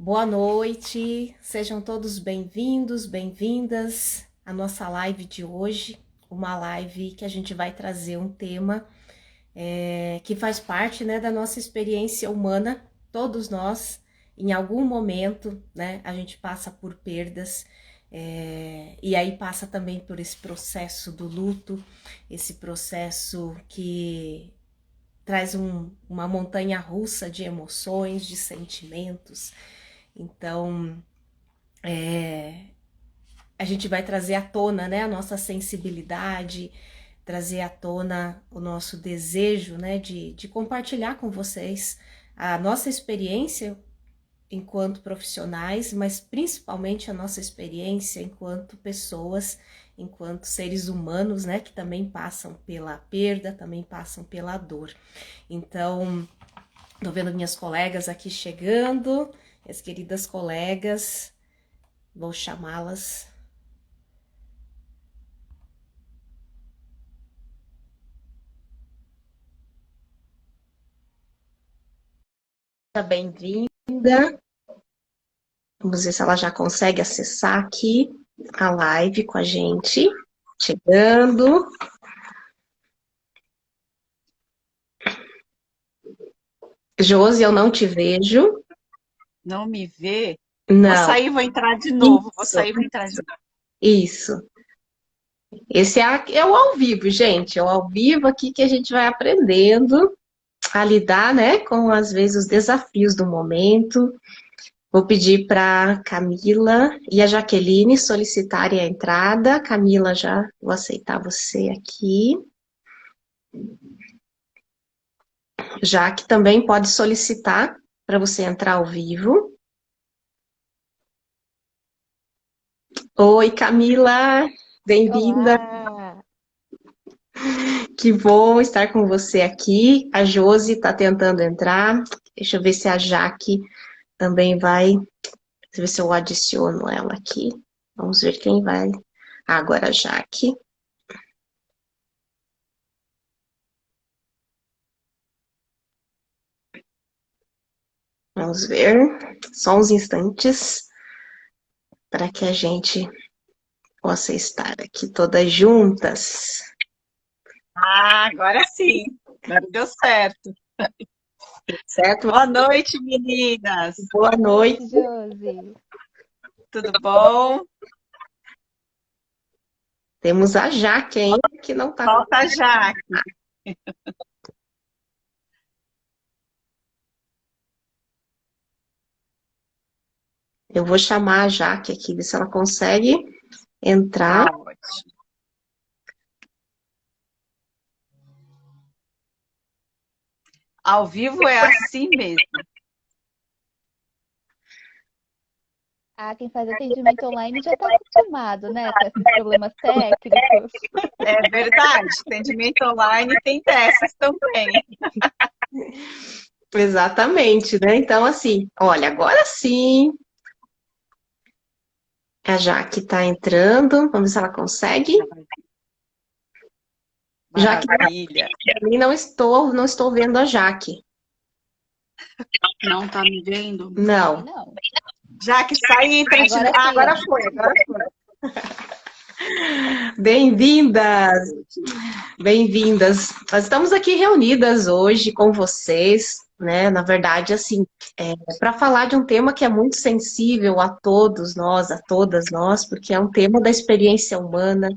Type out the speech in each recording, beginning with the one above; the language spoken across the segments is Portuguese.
Boa noite, sejam todos bem-vindos, bem-vindas à nossa live de hoje, uma live que a gente vai trazer um tema que faz parte, né, da nossa experiência humana. Todos nós, em algum momento, né, a gente passa por perdas, e aí passa também por esse processo do luto, esse processo que traz uma montanha russa de emoções, de sentimentos. Então, a gente vai trazer à tona, né, a nossa sensibilidade, trazer à tona o nosso desejo, né, de compartilhar com vocês a nossa experiência enquanto profissionais, mas principalmente a nossa experiência enquanto pessoas, enquanto seres humanos, né, que também passam pela perda, também passam pela dor. Então, tô vendo minhas colegas aqui chegando, minhas queridas colegas, vou chamá-las. Bem-vinda. Vamos ver se ela já consegue acessar aqui a live com a gente. Chegando. Josi, eu não te vejo. Não me vê? Vou Não. sair, vou entrar de novo. Vou Isso, sair, vou entrar de novo. isso. Esse é o ao vivo, gente. É o ao vivo aqui que a gente vai aprendendo a lidar, né, com, às vezes, os desafios do momento. Vou pedir para Camila e a Jaqueline solicitarem a entrada. Camila, já vou aceitar você aqui. Jaque também pode solicitar para você entrar ao vivo. Oi, Camila, bem-vinda. Olá! Que bom estar com você aqui. A Josi está tentando entrar. Deixa eu ver se a Jaque também vai. Deixa eu ver se eu adiciono ela aqui. Vamos ver quem vai. Agora a Jaque. Vamos ver. Só uns instantes para que a gente possa estar aqui todas juntas. Ah, agora sim. Agora deu certo. Certo? Boa noite, meninas. Boa Boa noite. noite, Josi. Tudo bom? Temos a Jaque ainda que não está. Falta já. Eu vou chamar a Jaque aqui, ver se ela consegue entrar. Tá ótimo. Ao vivo é assim mesmo. Ah, quem faz atendimento online já está acostumado, né, com esses problemas técnicos. É verdade. Atendimento online tem dessas também. Exatamente, né? Então, assim, olha, agora sim, a Jaque está entrando. Vamos ver se ela consegue. Jaque, Maravilha. também não estou vendo a Jaque. Não tá me vendo? Não. Não. Já que sai e entra de Agora novo. Ah, sim. agora foi. Agora foi. Bem-vindas, bem-vindas. Nós estamos aqui reunidas hoje com vocês, né? Na verdade, assim, para falar de um tema que é muito sensível a todos nós, a todas nós, porque é um tema da experiência humana,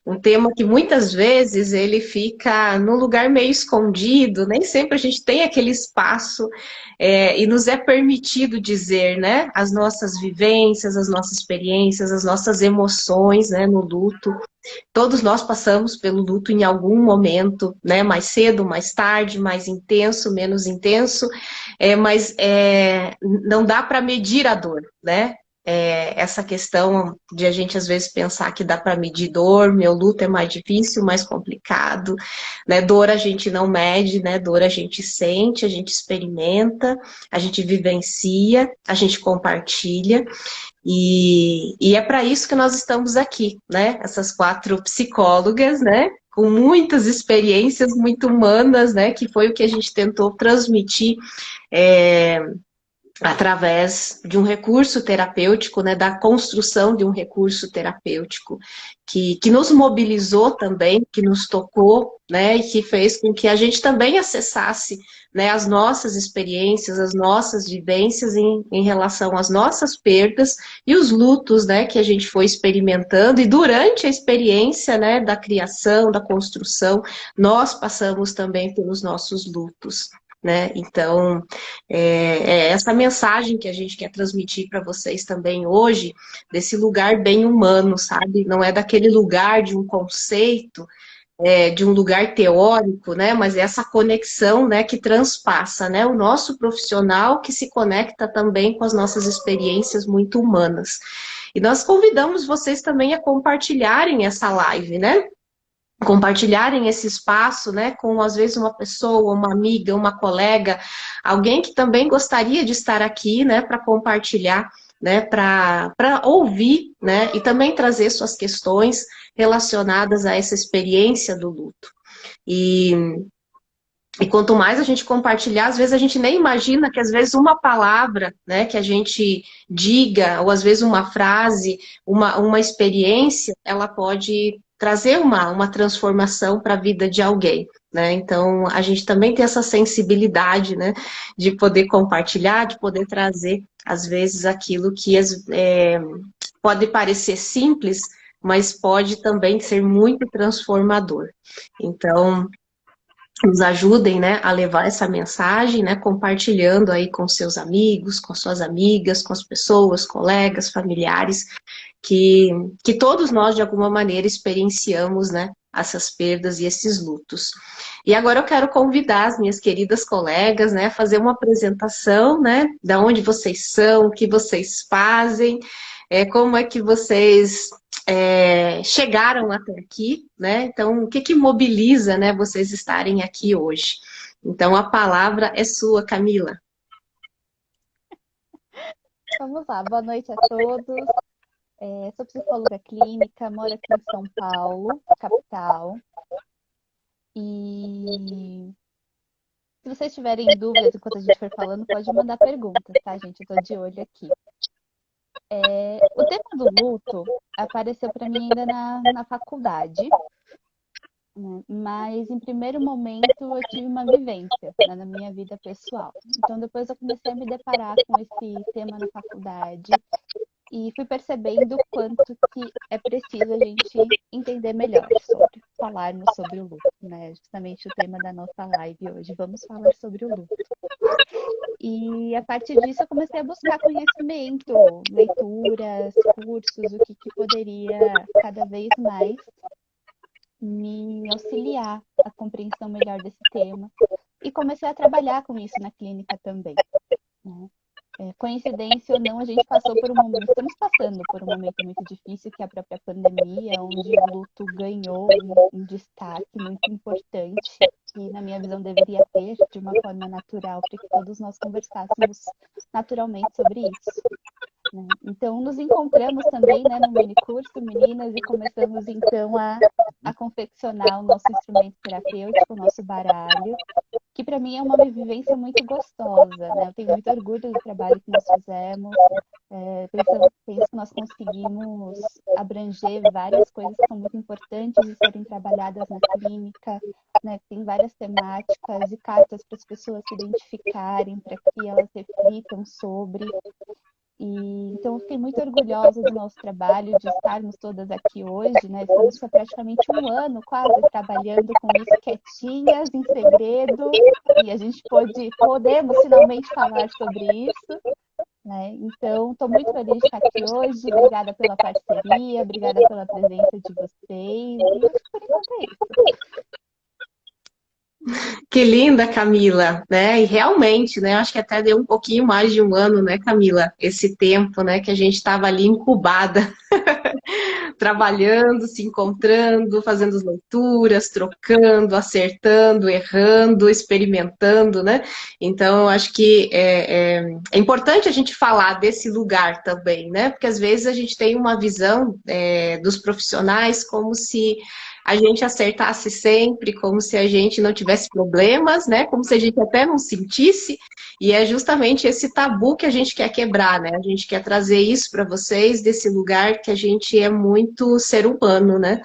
um tema que muitas vezes ele fica num lugar meio escondido, nem sempre a gente tem aquele espaço e nos é permitido dizer, né, as nossas vivências, as nossas experiências, as nossas emoções, né, no luto. Todos nós passamos pelo luto em algum momento, né, mais cedo, mais tarde, mais intenso, menos intenso, mas não dá para medir a dor, né? Essa questão de a gente às vezes pensar que dá para medir dor, meu luto é mais difícil, mais complicado, né? Dor a gente não mede, né? Dor a gente sente, a gente experimenta, a gente vivencia, a gente compartilha. E é para isso que nós estamos aqui, né? Essas quatro psicólogas, né? Com muitas experiências muito humanas, né? Que foi o que a gente tentou transmitir através de um recurso terapêutico, né, da construção de um recurso terapêutico, que nos mobilizou também, que nos tocou, né, e que fez com que a gente também acessasse, né, as nossas experiências, as nossas vivências em relação às nossas perdas e os lutos, né, que a gente foi experimentando, e durante a experiência, né, da criação, da construção, nós passamos também pelos nossos lutos, né? Então, é essa mensagem que a gente quer transmitir para vocês também hoje, desse lugar bem humano, sabe? Não é daquele lugar de um conceito, de um lugar teórico, né? Mas é essa conexão, né, que transpassa, né? O nosso profissional que se conecta também com as nossas experiências muito humanas. E nós convidamos vocês também a compartilharem essa live, né? Compartilharem esse espaço, né, com às vezes uma pessoa, uma amiga, uma colega, alguém que também gostaria de estar aqui, né, para compartilhar, né, para ouvir, né, e também trazer suas questões relacionadas a essa experiência do luto. E quanto mais a gente compartilhar, às vezes a gente nem imagina que às vezes uma palavra, né, que a gente diga, ou às vezes uma frase, uma experiência, ela pode trazer uma transformação para a vida de alguém, né? Então, a gente também tem essa sensibilidade, né, de poder compartilhar, de poder trazer, às vezes, aquilo que pode parecer simples, mas pode também ser muito transformador. Então, nos ajudem, né, a levar essa mensagem, né, compartilhando aí com seus amigos, com suas amigas, com as pessoas, colegas, familiares, que todos nós, de alguma maneira, experienciamos, né, essas perdas e esses lutos. E agora eu quero convidar as minhas queridas colegas, né, a fazer uma apresentação, né, da onde vocês são, o que vocês fazem, como é que vocês chegaram até aqui, né? Então, o que mobiliza, né, vocês estarem aqui hoje? Então, a palavra é sua, Camila. Vamos lá, boa noite a todos. Sou psicóloga clínica, moro aqui em São Paulo, capital. E se vocês tiverem dúvidas enquanto a gente for falando, pode mandar perguntas, tá, gente? Eu tô de olho aqui. O tema do luto apareceu para mim ainda na faculdade, né? Mas em primeiro momento eu tive uma vivência, né, na minha vida pessoal. Então depois eu comecei a me deparar com esse tema na faculdade e fui percebendo o quanto que é preciso a gente entender melhor sobre falarmos sobre o luto, né? Justamente o tema da nossa live hoje. Vamos falar sobre o luto. E a partir disso eu comecei a buscar conhecimento, leituras, cursos, o que poderia cada vez mais me auxiliar a compreensão melhor desse tema. E comecei a trabalhar com isso na clínica também, né? Coincidência ou não, a gente passou por um momento, estamos passando por um momento muito difícil, que é a própria pandemia, onde o luto ganhou um destaque muito importante, que na minha visão deveria ter de uma forma natural, para que todos nós conversássemos naturalmente sobre isso, né? Então, nos encontramos também, né, no minicurso, meninas, e começamos então a confeccionar o nosso instrumento terapêutico, o nosso baralho, que para mim é uma vivência muito gostosa, né? Eu tenho muito orgulho do trabalho que nós fizemos. Penso que nós conseguimos abranger várias coisas que são muito importantes de serem trabalhadas na clínica, né? Tem várias temáticas e cartas para as pessoas se identificarem, para que elas reflitam sobre. Então, eu fiquei muito orgulhosa do nosso trabalho, de estarmos todas aqui hoje, né? Estamos há praticamente um ano quase trabalhando com isso quietinhas, em segredo, e a gente podemos finalmente falar sobre isso, né? Então, estou muito feliz de estar aqui hoje, obrigada pela parceria, obrigada pela presença de vocês, e acho que por enquanto é isso. Que linda, Camila, né? E realmente, né? Acho que até deu um pouquinho mais de um ano, né, Camila? Esse tempo, né, que a gente estava ali incubada, trabalhando, se encontrando, fazendo as leituras, trocando, acertando, errando, experimentando, né? Então, eu acho que é importante a gente falar desse lugar também, né? Porque às vezes a gente tem uma visão dos profissionais como se a gente acertasse sempre, como se a gente não tivesse problemas, né? Como se a gente até não sentisse. E é justamente esse tabu que a gente quer quebrar, né? A gente quer trazer isso para vocês desse lugar que a gente é muito ser humano, né?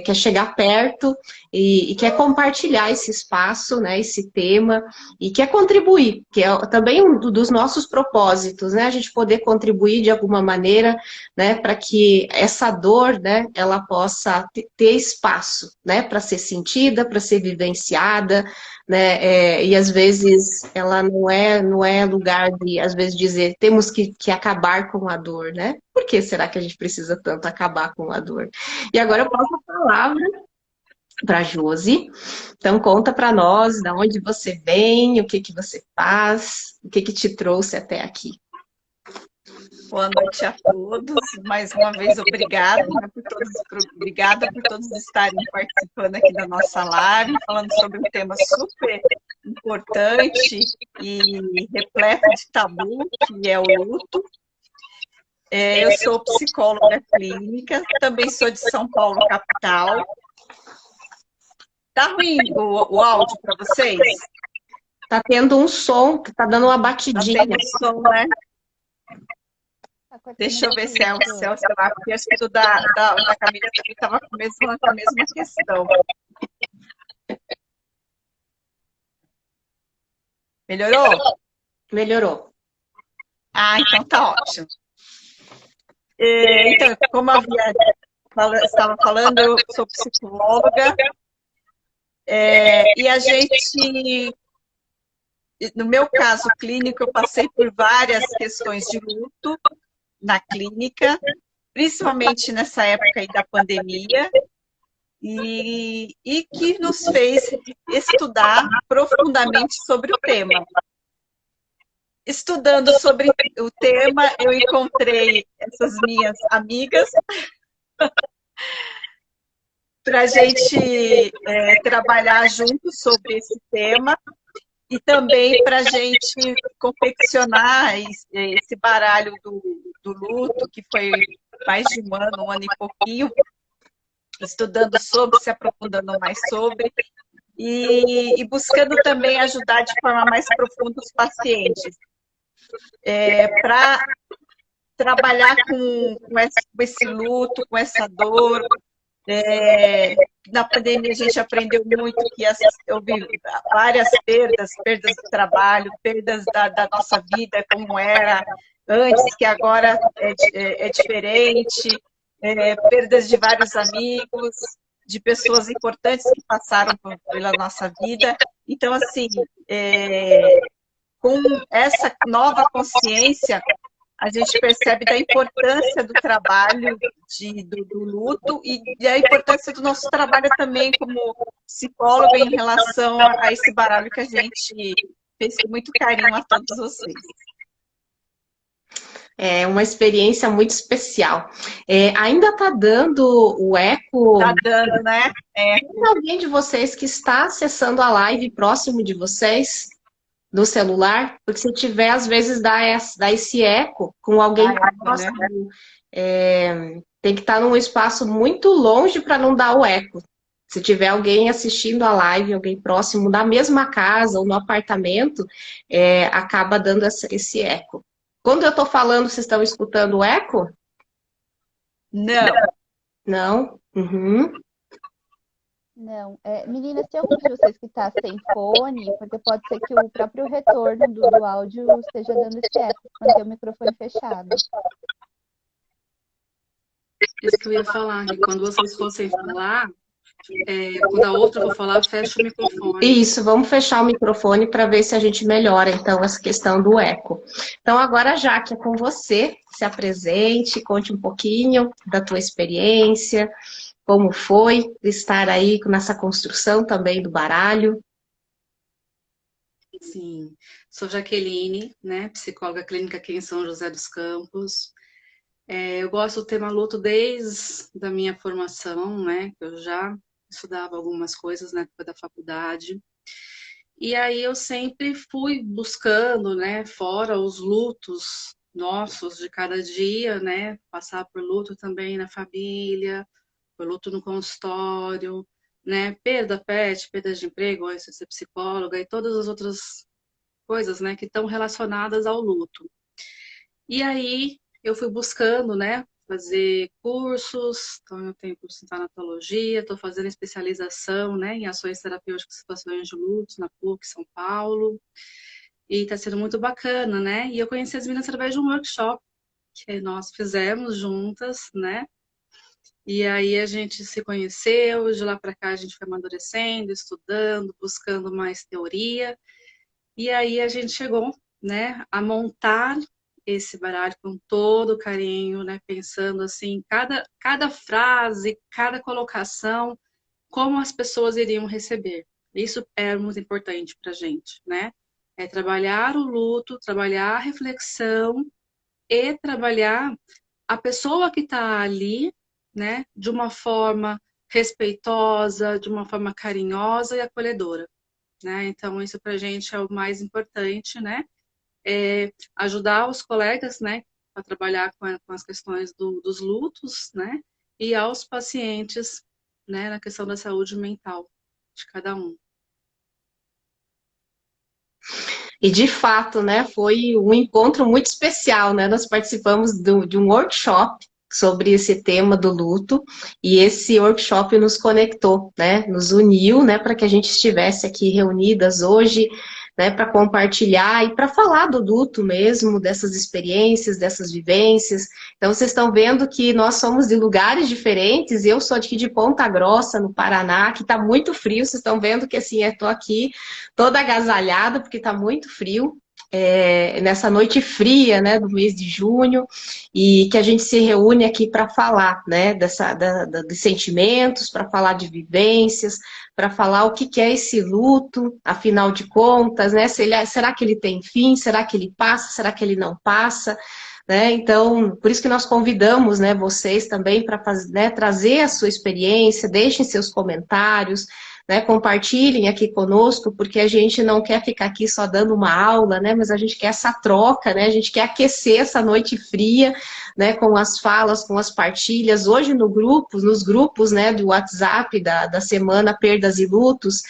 Quer chegar perto e quer compartilhar esse espaço, né, esse tema, e quer contribuir, que é também um dos nossos propósitos, né, a gente poder contribuir de alguma maneira, né, para que essa dor, né, ela possa ter espaço, né, para ser sentida, para ser vivenciada, né, e às vezes ela não é lugar de, às vezes, dizer temos que acabar com a dor, né? Por que será que a gente precisa tanto acabar com a dor? E agora eu passo a palavra para a Josi. Então conta para nós de onde você vem, o que que você faz, o que que te trouxe até aqui. Boa noite a todos. Mais uma vez, obrigada, né, obrigada por todos estarem participando aqui da nossa live, falando sobre um tema super importante e repleto de tabu, que é o luto. Eu sou psicóloga clínica, também sou de São Paulo, capital. Tá ruim o áudio para vocês? Tá tendo um som, que tá dando uma batidinha. Tá tendo som, né? Deixa eu ver se é o céu, sei lá, porque acho que o da Camila também estava com a mesma questão. Melhorou? Melhorou. Ah, então tá ótimo. Então, como estava falando, eu sou psicóloga, e a gente, no meu caso clínico, eu passei por várias questões de luto na clínica, principalmente nessa época aí da pandemia, e que nos fez estudar profundamente sobre o tema. Estudando sobre o tema, eu encontrei essas minhas amigas para a gente trabalhar junto sobre esse tema e também para a gente confeccionar esse baralho do luto, que foi mais de um ano e pouquinho, estudando sobre, se aprofundando mais sobre, e buscando também ajudar de forma mais profunda os pacientes, para trabalhar com esse luto, com essa dor. Na pandemia a gente aprendeu muito que houve várias perdas do trabalho, perdas da nossa vida, como era antes, que agora é diferente, perdas de vários amigos, de pessoas importantes que passaram pela nossa vida. Então, assim, com essa nova consciência, a gente percebe da importância do trabalho do luto e a importância do nosso trabalho também como psicóloga em relação a esse baralho que a gente fez com muito carinho a todos vocês. É uma experiência muito especial. Ainda está dando o eco? Está dando, né? Tem alguém de vocês que está acessando a live próximo de vocês? Do celular, porque se tiver, às vezes dá esse eco com alguém próximo. Né? Tem que estar num espaço muito longe para não dar o eco. Se tiver alguém assistindo a live, alguém próximo da mesma casa ou no apartamento, acaba dando esse eco. Quando eu estou falando, vocês estão escutando o eco? Não. Não? Uhum. Não. Meninas, tem algum de vocês que está sem fone? Porque pode ser que o próprio retorno do áudio esteja dando esse eco, manter o microfone fechado. Isso que eu ia falar, que quando vocês fossem falar, quando a outra for falar, fecha o microfone. Isso, vamos fechar o microfone para ver se a gente melhora, então, essa questão do eco. Então, agora, Jaque, é com você, se apresente, conte um pouquinho da tua experiência, como foi estar aí nessa construção também do baralho. Sim, sou Jaqueline, né, psicóloga clínica aqui em São José dos Campos. Eu gosto do tema luto desde a minha formação, né, eu já estudava algumas coisas na época da faculdade. E aí eu sempre fui buscando, né, fora os lutos nossos de cada dia, né, passar por luto também na família, foi luto no consultório, né? Perda pet, perda de emprego, você ser psicóloga e todas as outras coisas, né, que estão relacionadas ao luto. E aí eu fui buscando, né, fazer cursos, então eu tenho curso em tanatologia, estou fazendo especialização, né, em ações terapêuticas em situações de luto na PUC São Paulo, e está sendo muito bacana, né? E eu conheci as meninas através de um workshop que nós fizemos juntas, né? E aí a gente se conheceu, de lá para cá a gente foi amadurecendo, estudando, buscando mais teoria. E aí a gente chegou, né, a montar esse baralho com todo carinho, né, pensando assim, cada frase, cada colocação, como as pessoas iriam receber. Isso é muito importante para a gente, né? É trabalhar o luto, trabalhar a reflexão e trabalhar a pessoa que está ali, né, de uma forma respeitosa, de uma forma carinhosa e acolhedora, né? Então, isso para a gente é o mais importante, né? É ajudar os colegas, né, a trabalhar com as questões dos lutos, né? E aos pacientes, né, na questão da saúde mental de cada um. E de fato, né, foi um encontro muito especial, né? Nós participamos de um workshop sobre esse tema do luto e esse workshop nos conectou, né? Nos uniu, né, para que a gente estivesse aqui reunidas hoje, né, para compartilhar e para falar do luto mesmo, dessas experiências, dessas vivências. Então, vocês estão vendo que nós somos de lugares diferentes. Eu sou aqui de Ponta Grossa, no Paraná, que está muito frio. Vocês estão vendo que assim, eu estou aqui toda agasalhada, porque está muito frio. Nessa noite fria, né, do mês de junho, e que a gente se reúne aqui para falar, né, de sentimentos, para falar de vivências, para falar o que é esse luto, afinal de contas, né, será que ele tem fim, será que ele passa, será que ele não passa, né? Então, por isso que nós convidamos, né, vocês também para, né, trazer a sua experiência, deixem seus comentários, né, compartilhem aqui conosco, porque a gente não quer ficar aqui só dando uma aula, né, mas a gente quer essa troca, né, a gente quer aquecer essa noite fria, né, com as falas, com as partilhas. Hoje nos grupos, né, do WhatsApp da semana Perdas e Lutos,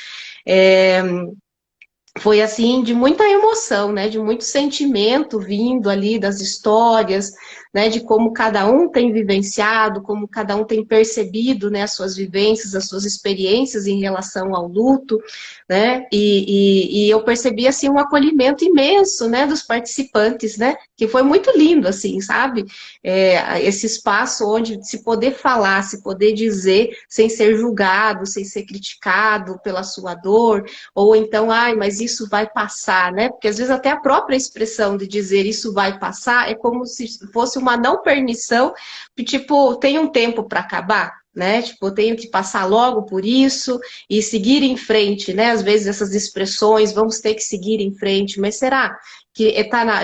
foi assim de muita emoção, né, de muito sentimento vindo ali das histórias, né, de como cada um tem vivenciado, como cada um tem percebido, né, as suas vivências, as suas experiências em relação ao luto, né, e eu percebi assim um acolhimento imenso, né, dos participantes, né, que foi muito lindo, assim, sabe, esse espaço onde se poder falar, se poder dizer, sem ser julgado, sem ser criticado pela sua dor, ou então, ai, mas isso vai passar, né? Porque às vezes até a própria expressão de dizer isso vai passar é como se fosse uma não permissão, tipo, tem um tempo para acabar, né? Tipo, eu tenho que passar logo por isso e seguir em frente, né? Às vezes essas expressões, vamos ter que seguir em frente, mas será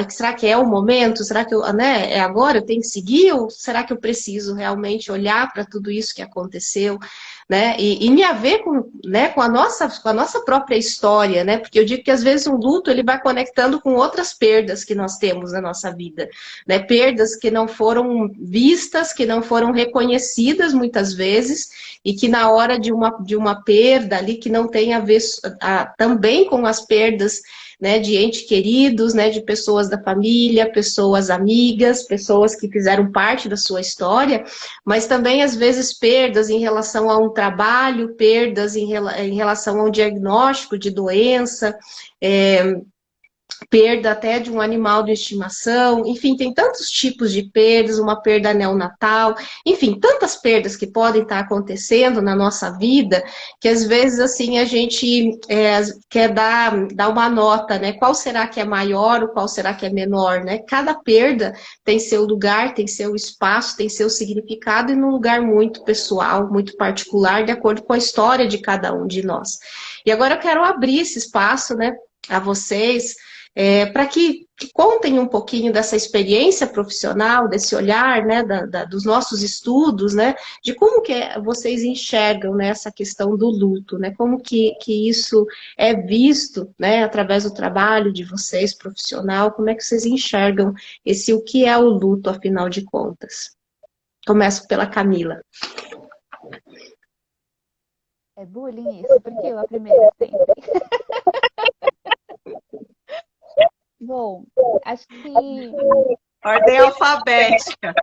será que é o momento? Será que né, é agora? Eu tenho que seguir? Ou será que eu preciso realmente olhar para tudo isso que aconteceu? Né? E me haver com, né, com a nossa própria história, né? Porque eu digo que às vezes um luto ele vai conectando com outras perdas que nós temos na nossa vida, né? Perdas que não foram vistas, que não foram reconhecidas muitas vezes, e que na hora de uma perda ali que não tem a ver também com as perdas, né, de entes queridos, né, de pessoas da família, pessoas amigas, pessoas que fizeram parte da sua história, mas também, às vezes, perdas em relação a um trabalho, perdas em relação a um diagnóstico de doença, perda até de um animal de estimação, enfim, tem tantos tipos de perdas, uma perda neonatal, enfim, tantas perdas que podem estar acontecendo na nossa vida, que às vezes, assim, a gente quer dar uma nota, né, qual será que é maior ou qual será que é menor, né, cada perda tem seu lugar, tem seu espaço, tem seu significado e num lugar muito pessoal, muito particular, de acordo com a história de cada um de nós. E agora eu quero abrir esse espaço, né, a vocês, para que contem um pouquinho dessa experiência profissional, desse olhar, né, dos nossos estudos, né, de como que vocês enxergam, né, essa questão do luto, né, como que isso é visto, né, através do trabalho de vocês, profissional, como é que vocês enxergam o que é o luto, afinal de contas. Começo pela Camila. É bullying isso, porque eu a primeira sempre. Bom, acho que Ordem alfabética.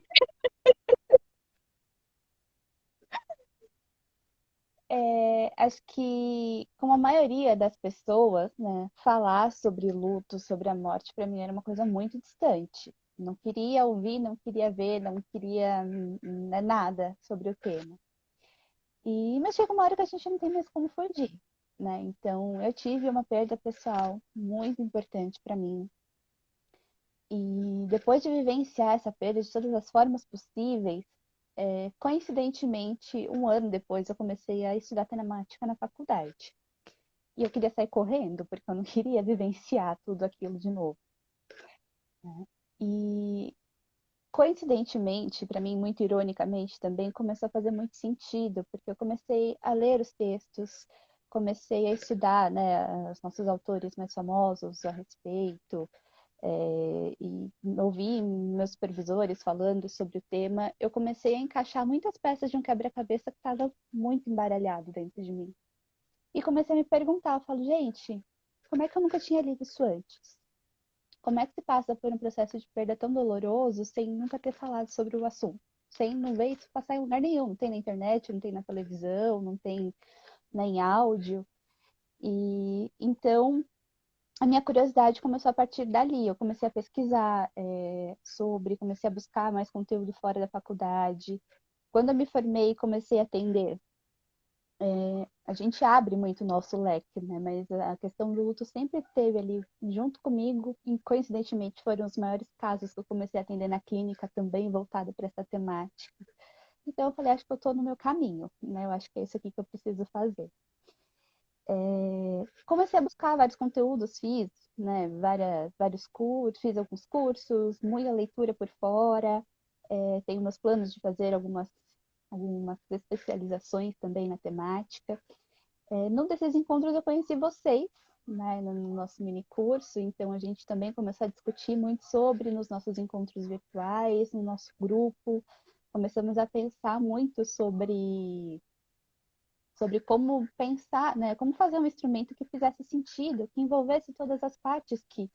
acho que, como a maioria das pessoas, né, falar sobre luto, sobre a morte, para mim era uma coisa muito distante. Não queria ouvir, não queria ver, não queria nada sobre o tema. Mas chega uma hora que a gente não tem mais como fugir, né? Então, eu tive uma perda pessoal muito importante para mim. E depois de vivenciar essa perda de todas as formas possíveis, coincidentemente, um ano depois, eu comecei a estudar telemática na faculdade. E eu queria sair correndo, porque eu não queria vivenciar tudo aquilo de novo, né? E coincidentemente, para mim, muito ironicamente também, começou a fazer muito sentido, porque eu comecei a ler os textos, comecei a estudar, né, os nossos autores mais famosos a respeito, e ouvi meus supervisores falando sobre o tema, eu comecei a encaixar muitas peças de um quebra-cabeça que estava muito embaralhado dentro de mim. E comecei a me perguntar, eu falo, gente, como é que eu nunca tinha lido isso antes? Como é que se passa por um processo de perda tão doloroso sem nunca ter falado sobre o assunto? Sem não ver isso passar em lugar nenhum. Não tem na internet, não tem na televisão, não tem nem áudio. E então a minha curiosidade começou a partir dali. Eu comecei a pesquisar sobre, comecei a buscar mais conteúdo fora da faculdade. Quando eu me formei, comecei a atender. A gente abre muito o nosso leque, né? Mas a questão do luto sempre esteve ali junto comigo e coincidentemente foram os maiores casos que eu comecei a atender na clínica também voltada para essa temática. Então eu falei, acho que eu estou no meu caminho, né? Eu acho que é isso aqui que eu preciso fazer. Comecei a buscar vários conteúdos, fiz, né, vários cursos, fiz alguns cursos, muita leitura por fora, tenho meus planos de fazer algumas especializações também na temática. Num desses encontros eu conheci vocês, né, no nosso mini curso, então a gente também começou a discutir muito sobre nos nossos encontros virtuais, no nosso grupo, começamos a pensar muito sobre como pensar, né, como fazer um instrumento que fizesse sentido, que envolvesse todas as partes que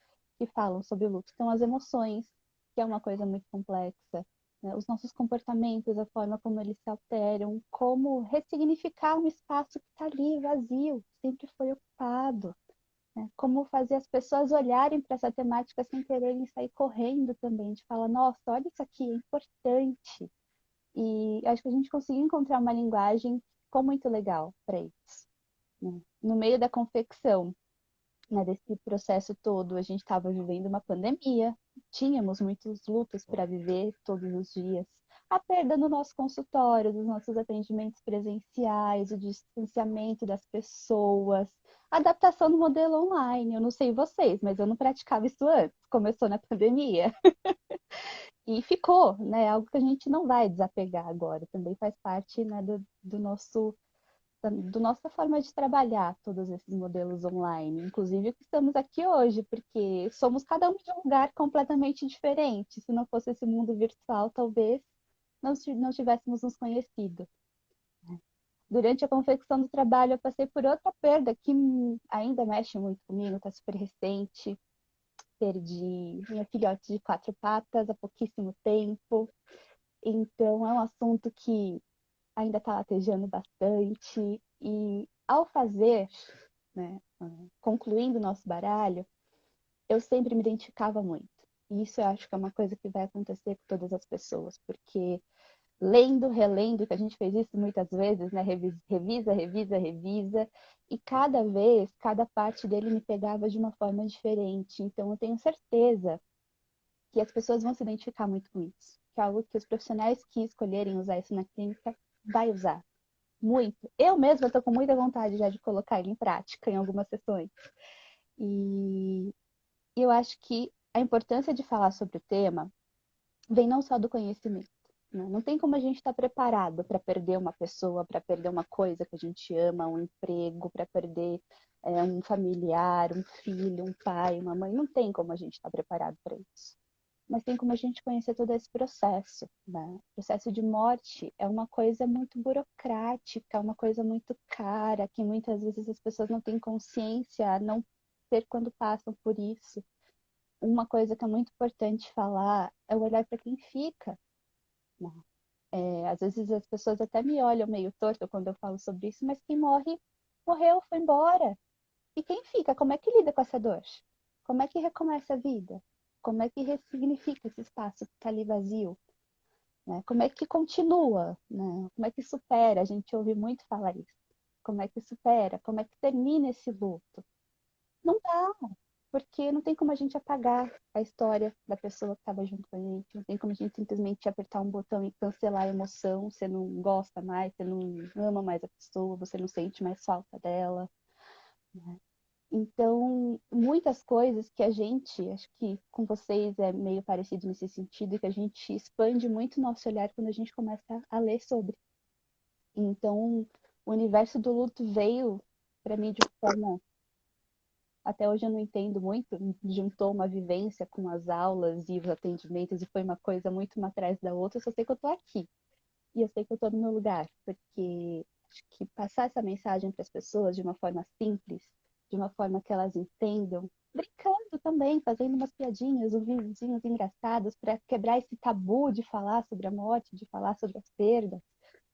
falam sobre o luto. Então, as emoções, que é uma coisa muito complexa, né, os nossos comportamentos, a forma como eles se alteram, como ressignificar um espaço que está ali vazio, sempre foi ocupado, né, como fazer as pessoas olharem para essa temática sem quererem sair correndo também, de falar, nossa, olha isso aqui, é importante. E acho que a gente conseguiu encontrar uma linguagem que ficou muito legal para isso, né? No meio da confecção, né, desse processo todo, a gente estava vivendo uma pandemia, tínhamos muitos lutos para viver todos os dias. A perda no nosso consultório, dos nossos atendimentos presenciais, o distanciamento das pessoas, a adaptação do modelo online. Eu não sei vocês, mas eu não praticava isso antes. Começou na pandemia. E ficou, né? Algo que a gente não vai desapegar agora. Também faz parte, né, do nossa forma de trabalhar todos esses modelos online. Inclusive, que estamos aqui hoje, porque somos cada um de um lugar completamente diferente. Se não fosse esse mundo virtual, talvez não tivéssemos nos conhecido. Durante a confecção do trabalho, eu passei por outra perda que ainda mexe muito comigo, está super recente. Perdi minha filhote de 4 patas há pouquíssimo tempo. Então, é um assunto que ainda está latejando bastante. E ao fazer, né, concluindo o nosso baralho, eu sempre me identificava muito. E isso eu acho que é uma coisa que vai acontecer com todas as pessoas, porque lendo, relendo, que a gente fez isso muitas vezes, né? Revisa, revisa, revisa, e cada vez, cada parte dele me pegava de uma forma diferente. Então, eu tenho certeza que as pessoas vão se identificar muito com isso, que é algo que os profissionais que escolherem usar isso na clínica vai usar muito. Eu mesma estou com muita vontade já de colocar ele em prática em algumas sessões. E eu acho que a importância de falar sobre o tema vem não só do conhecimento, né? Não tem como a gente estar preparado para perder uma pessoa, para perder uma coisa que a gente ama, um emprego, para perder um familiar, um filho, um pai, uma mãe. Não tem como a gente estar preparado para isso. mas tem como a gente conhecer todo esse processo, né? O processo de morte é uma coisa muito burocrática, uma coisa muito cara, que muitas vezes as pessoas não têm consciência, a não ter quando passam por isso. Uma coisa que é muito importante falar é o olhar para quem fica, né? Às vezes as pessoas até me olham meio torto quando eu falo sobre isso, mas quem morre, morreu, foi embora. E quem fica, como é que lida com essa dor? Como é que recomeça a vida? Como é que ressignifica esse espaço que está ali vazio? Né? Como é que continua? Né? Como é que supera? A gente ouve muito falar isso. Como é que supera? Como é que termina esse luto? Não dá, porque não tem como a gente apagar a história da pessoa que estava junto com a gente. Não tem como a gente simplesmente apertar um botão e cancelar a emoção. Você não gosta mais, você não ama mais a pessoa, você não sente mais falta dela. Né? Então, muitas coisas que a gente, acho que com vocês é meio parecido nesse sentido, que a gente expande muito o nosso olhar quando a gente começa a ler sobre. Então, o universo do luto veio para mim de forma, até hoje eu não entendo muito, juntou uma vivência com as aulas e os atendimentos e foi uma coisa muito uma atrás da outra, eu só sei que eu tô aqui. E eu sei que eu tô no meu lugar, porque acho que passar essa mensagem para as pessoas de uma forma simples, de uma forma que elas entendam, brincando também, fazendo umas piadinhas, uns videozinhos engraçados para quebrar esse tabu de falar sobre a morte, de falar sobre as perdas,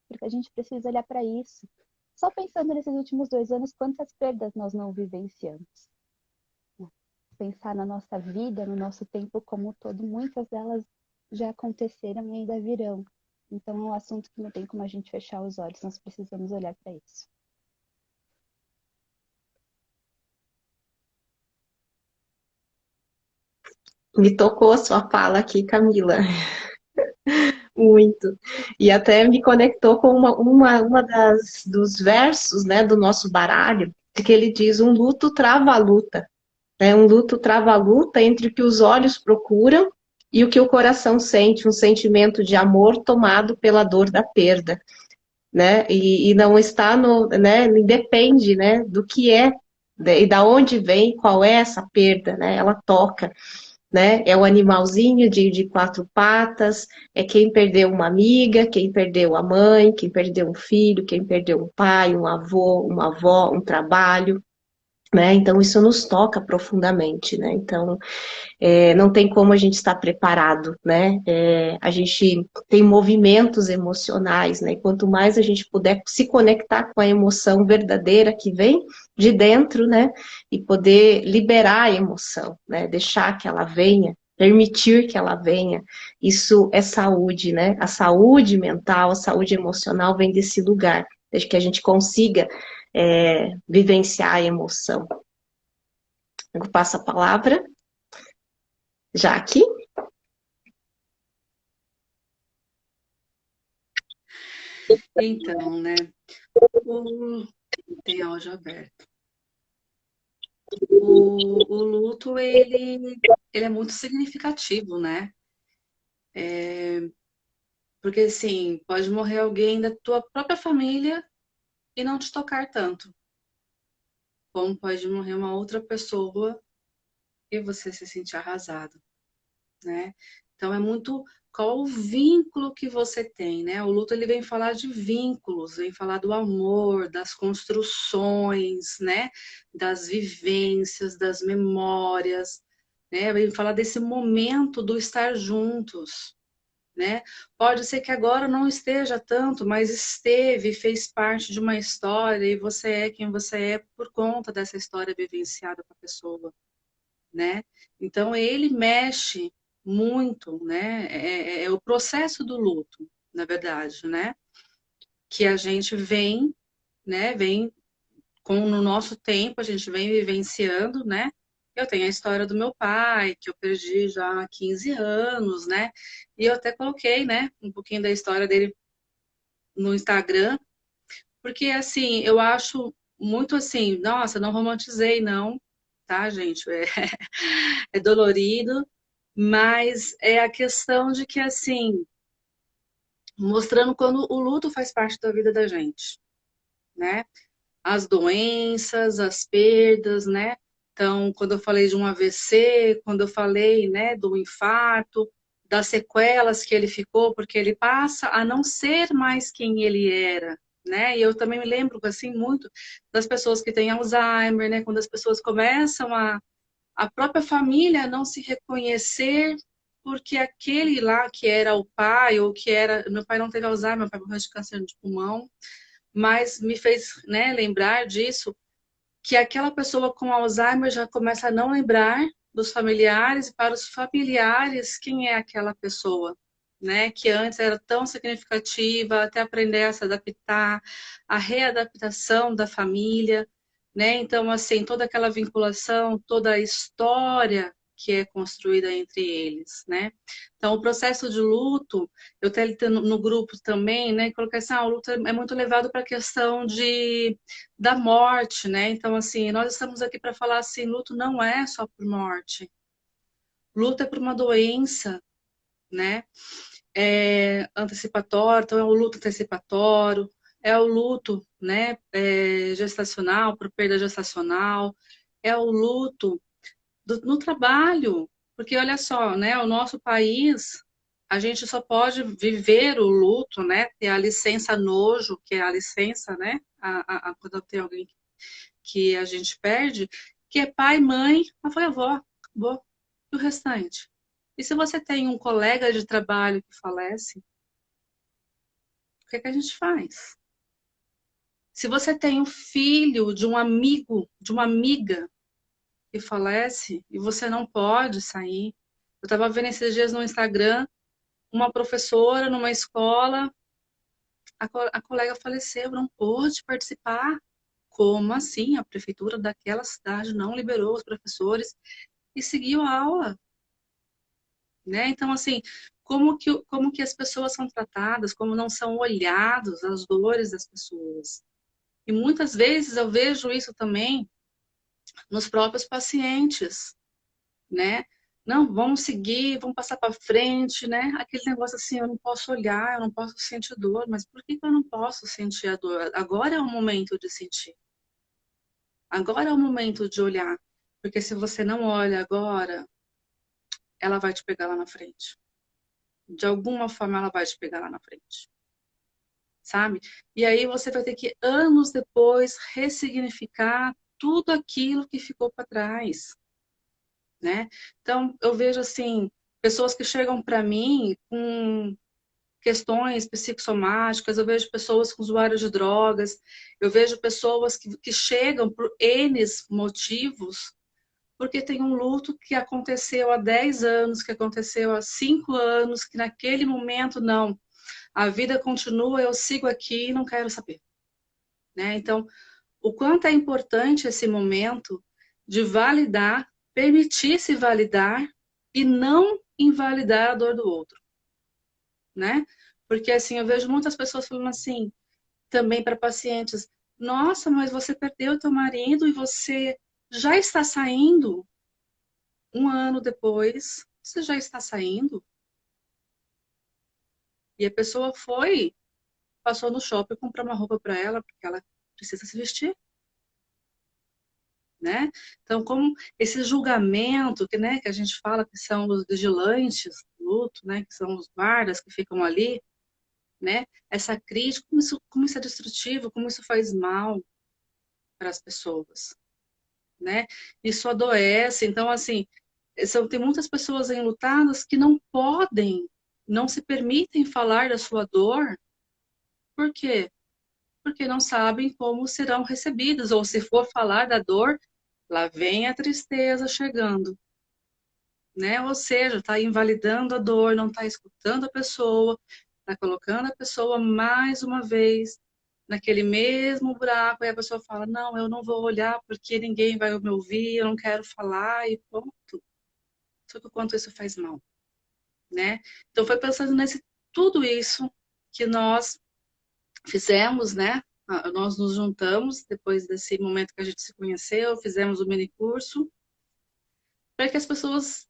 porque a gente precisa olhar para isso. Só pensando nesses últimos 2 anos, quantas perdas nós não vivenciamos. Pensar na nossa vida, no nosso tempo como um todo, muitas delas já aconteceram e ainda virão. Então é um assunto que não tem como a gente fechar os olhos, nós precisamos olhar para isso. Me tocou a sua fala aqui, Camila. Muito. E até me conectou com uma dos versos, né, do nosso baralho, que ele diz: um luto trava a luta. Né? Um luto trava a luta entre o que os olhos procuram e o que o coração sente, um sentimento de amor tomado pela dor da perda. Né? E não está no, né, depende, né, do que é, né, e da onde vem, qual é essa perda, né? Ela toca. Né? É o animalzinho de 4 patas, é quem perdeu uma amiga, quem perdeu a mãe, quem perdeu um filho, quem perdeu um pai, um avô, uma avó, um trabalho, né? Então isso nos toca profundamente, né? Então não tem como a gente estar preparado, né? A gente tem movimentos emocionais, né? E quanto mais a gente puder se conectar com a emoção verdadeira que vem de dentro, né? E poder liberar a emoção, né? Deixar que ela venha, permitir que ela venha, isso é saúde, né? A saúde mental, a saúde emocional vem desse lugar, desde que a gente consiga vivenciar a emoção. Eu passo a palavra, Jaque. Então, né? Tem áudio aberto. O luto, ele é muito significativo, né? Porque, assim, pode morrer alguém da tua própria família e não te tocar tanto. Como pode morrer uma outra pessoa e você se sentir arrasado, né? Então, é muito qual o vínculo que você tem, né? O luto, ele vem falar de vínculos, vem falar do amor, das construções, né? Das vivências, das memórias, né? Vem falar desse momento do estar juntos, né? Pode ser que agora não esteja tanto, mas esteve, fez parte de uma história e você é quem você é por conta dessa história vivenciada com a pessoa, né? Então ele mexe muito, né? É o processo do luto, na verdade, né? Que a gente vem, né? Vem com no nosso tempo, a gente vem vivenciando, né? Eu tenho a história do meu pai, que eu perdi já há 15 anos, né? E eu até coloquei, né, um pouquinho da história dele no Instagram, porque, assim, eu acho muito assim, nossa, não romantizei, não, tá, gente? É dolorido, mas é a questão de que, assim, mostrando quando o luto faz parte da vida da gente, né? As doenças, as perdas, né? Então, quando eu falei de um AVC, quando eu falei, né, do infarto, das sequelas que ele ficou, porque ele passa a não ser mais quem ele era, né? E eu também me lembro, assim, muito das pessoas que têm Alzheimer, né? Quando as pessoas começam a própria família não se reconhecer, porque aquele lá que era o pai, ou que era... Meu pai não teve Alzheimer, meu pai morreu de câncer de pulmão, mas me fez, né, lembrar disso, que aquela pessoa com Alzheimer já começa a não lembrar dos familiares, e para os familiares, quem é aquela pessoa, né? Que antes era tão significativa, até aprender a se adaptar, a readaptação da família, né? Então, assim, toda aquela vinculação, toda a história que é construída entre eles, né? Então, o processo de luto, eu até no grupo também, né? Coloquei assim, o luto é muito levado para a questão da morte, né? Então, assim, nós estamos aqui para falar assim, luto não é só por morte. Luto é por uma doença, né? Antecipatório, então é o luto antecipatório, é o luto, né, gestacional, por perda gestacional, é o luto no trabalho, porque olha só, né, o nosso país, a gente só pode viver o luto, né, ter a licença nojo, que é a licença, né, quando tem alguém que a gente perde, que é pai, mãe, avó, acabou. E o restante? E se você tem um colega de trabalho que falece, o que é que a gente faz? Se você tem um filho de um amigo, de uma amiga que falece e você não pode sair. Eu estava vendo esses dias no Instagram uma professora numa escola, a colega faleceu, não pôde participar. Como assim? A prefeitura daquela cidade não liberou os professores e seguiu a aula, né? Então, assim, como que as pessoas são tratadas, como não são olhados as dores das pessoas. E muitas vezes eu vejo isso também nos próprios pacientes, né? Não, vamos seguir, vamos passar para frente, né? Aquele negócio assim, eu não posso olhar, eu não posso sentir dor, mas por que eu não posso sentir a dor? Agora é o momento de sentir. Agora é o momento de olhar. Porque se você não olha agora, ela vai te pegar lá na frente. De alguma forma ela vai te pegar lá na frente. Sabe? E aí você vai ter que, anos depois, ressignificar tudo aquilo que ficou para trás, né? Então, eu vejo, assim, pessoas que chegam para mim com questões psicossomáticas, eu vejo pessoas com usuários de drogas, eu vejo pessoas que chegam por N motivos, porque tem um luto que aconteceu há 10 anos, que aconteceu há 5 anos, que naquele momento, não, a vida continua, eu sigo aqui e não quero saber, né? Então, o quanto é importante esse momento de validar, permitir-se validar e não invalidar a dor do outro, né? Porque assim, eu vejo muitas pessoas falando assim, também para pacientes, nossa, mas você perdeu teu marido e você já está saindo? Um ano depois, você já está saindo? E a pessoa foi, passou no shopping comprar uma roupa para ela, porque ela precisa se vestir. Né? Então, como esse julgamento que, né, que a gente fala que são os vigilantes do luto, né, que são os guardas que ficam ali, né, essa crítica, como isso é destrutivo, como isso faz mal para as pessoas, né? Isso adoece. Então, assim, tem muitas pessoas enlutadas que não podem, não se permitem falar da sua dor. Por quê? Porque não sabem como serão recebidas, ou se for falar da dor, lá vem a tristeza chegando, né? Ou seja, está invalidando a dor, não está escutando a pessoa, está colocando a pessoa mais uma vez naquele mesmo buraco, e a pessoa fala, não, eu não vou olhar porque ninguém vai me ouvir, eu não quero falar, e ponto. Só que o quanto isso faz mal, né? Então foi pensando nesse tudo isso que nós fizemos, né? Nós nos juntamos depois desse momento que a gente se conheceu, fizemos o mini curso para que as pessoas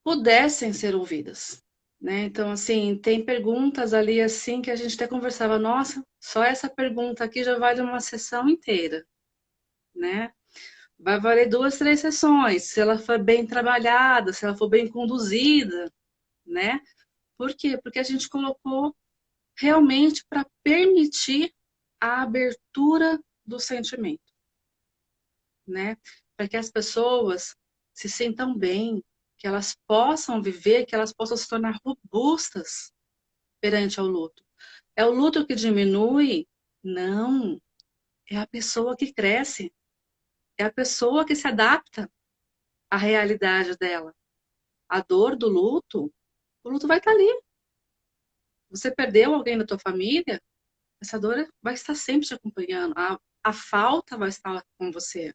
pudessem ser ouvidas, né? Então, assim, tem perguntas ali assim que a gente até conversava, nossa, só essa pergunta aqui já vale uma sessão inteira, né? vai valer 2, 3 sessões, se ela for bem trabalhada, se ela for bem conduzida, né? Por quê? Porque a gente colocou realmente para permitir a abertura do sentimento, né? Para que as pessoas se sintam bem, que elas possam viver, que elas possam se tornar robustas perante ao luto. É o luto que diminui? Não. É a pessoa que cresce. É a pessoa que se adapta à realidade dela. A dor do luto, o luto vai estar ali. Você perdeu alguém da tua família, essa dor vai estar sempre te acompanhando. A falta vai estar com você.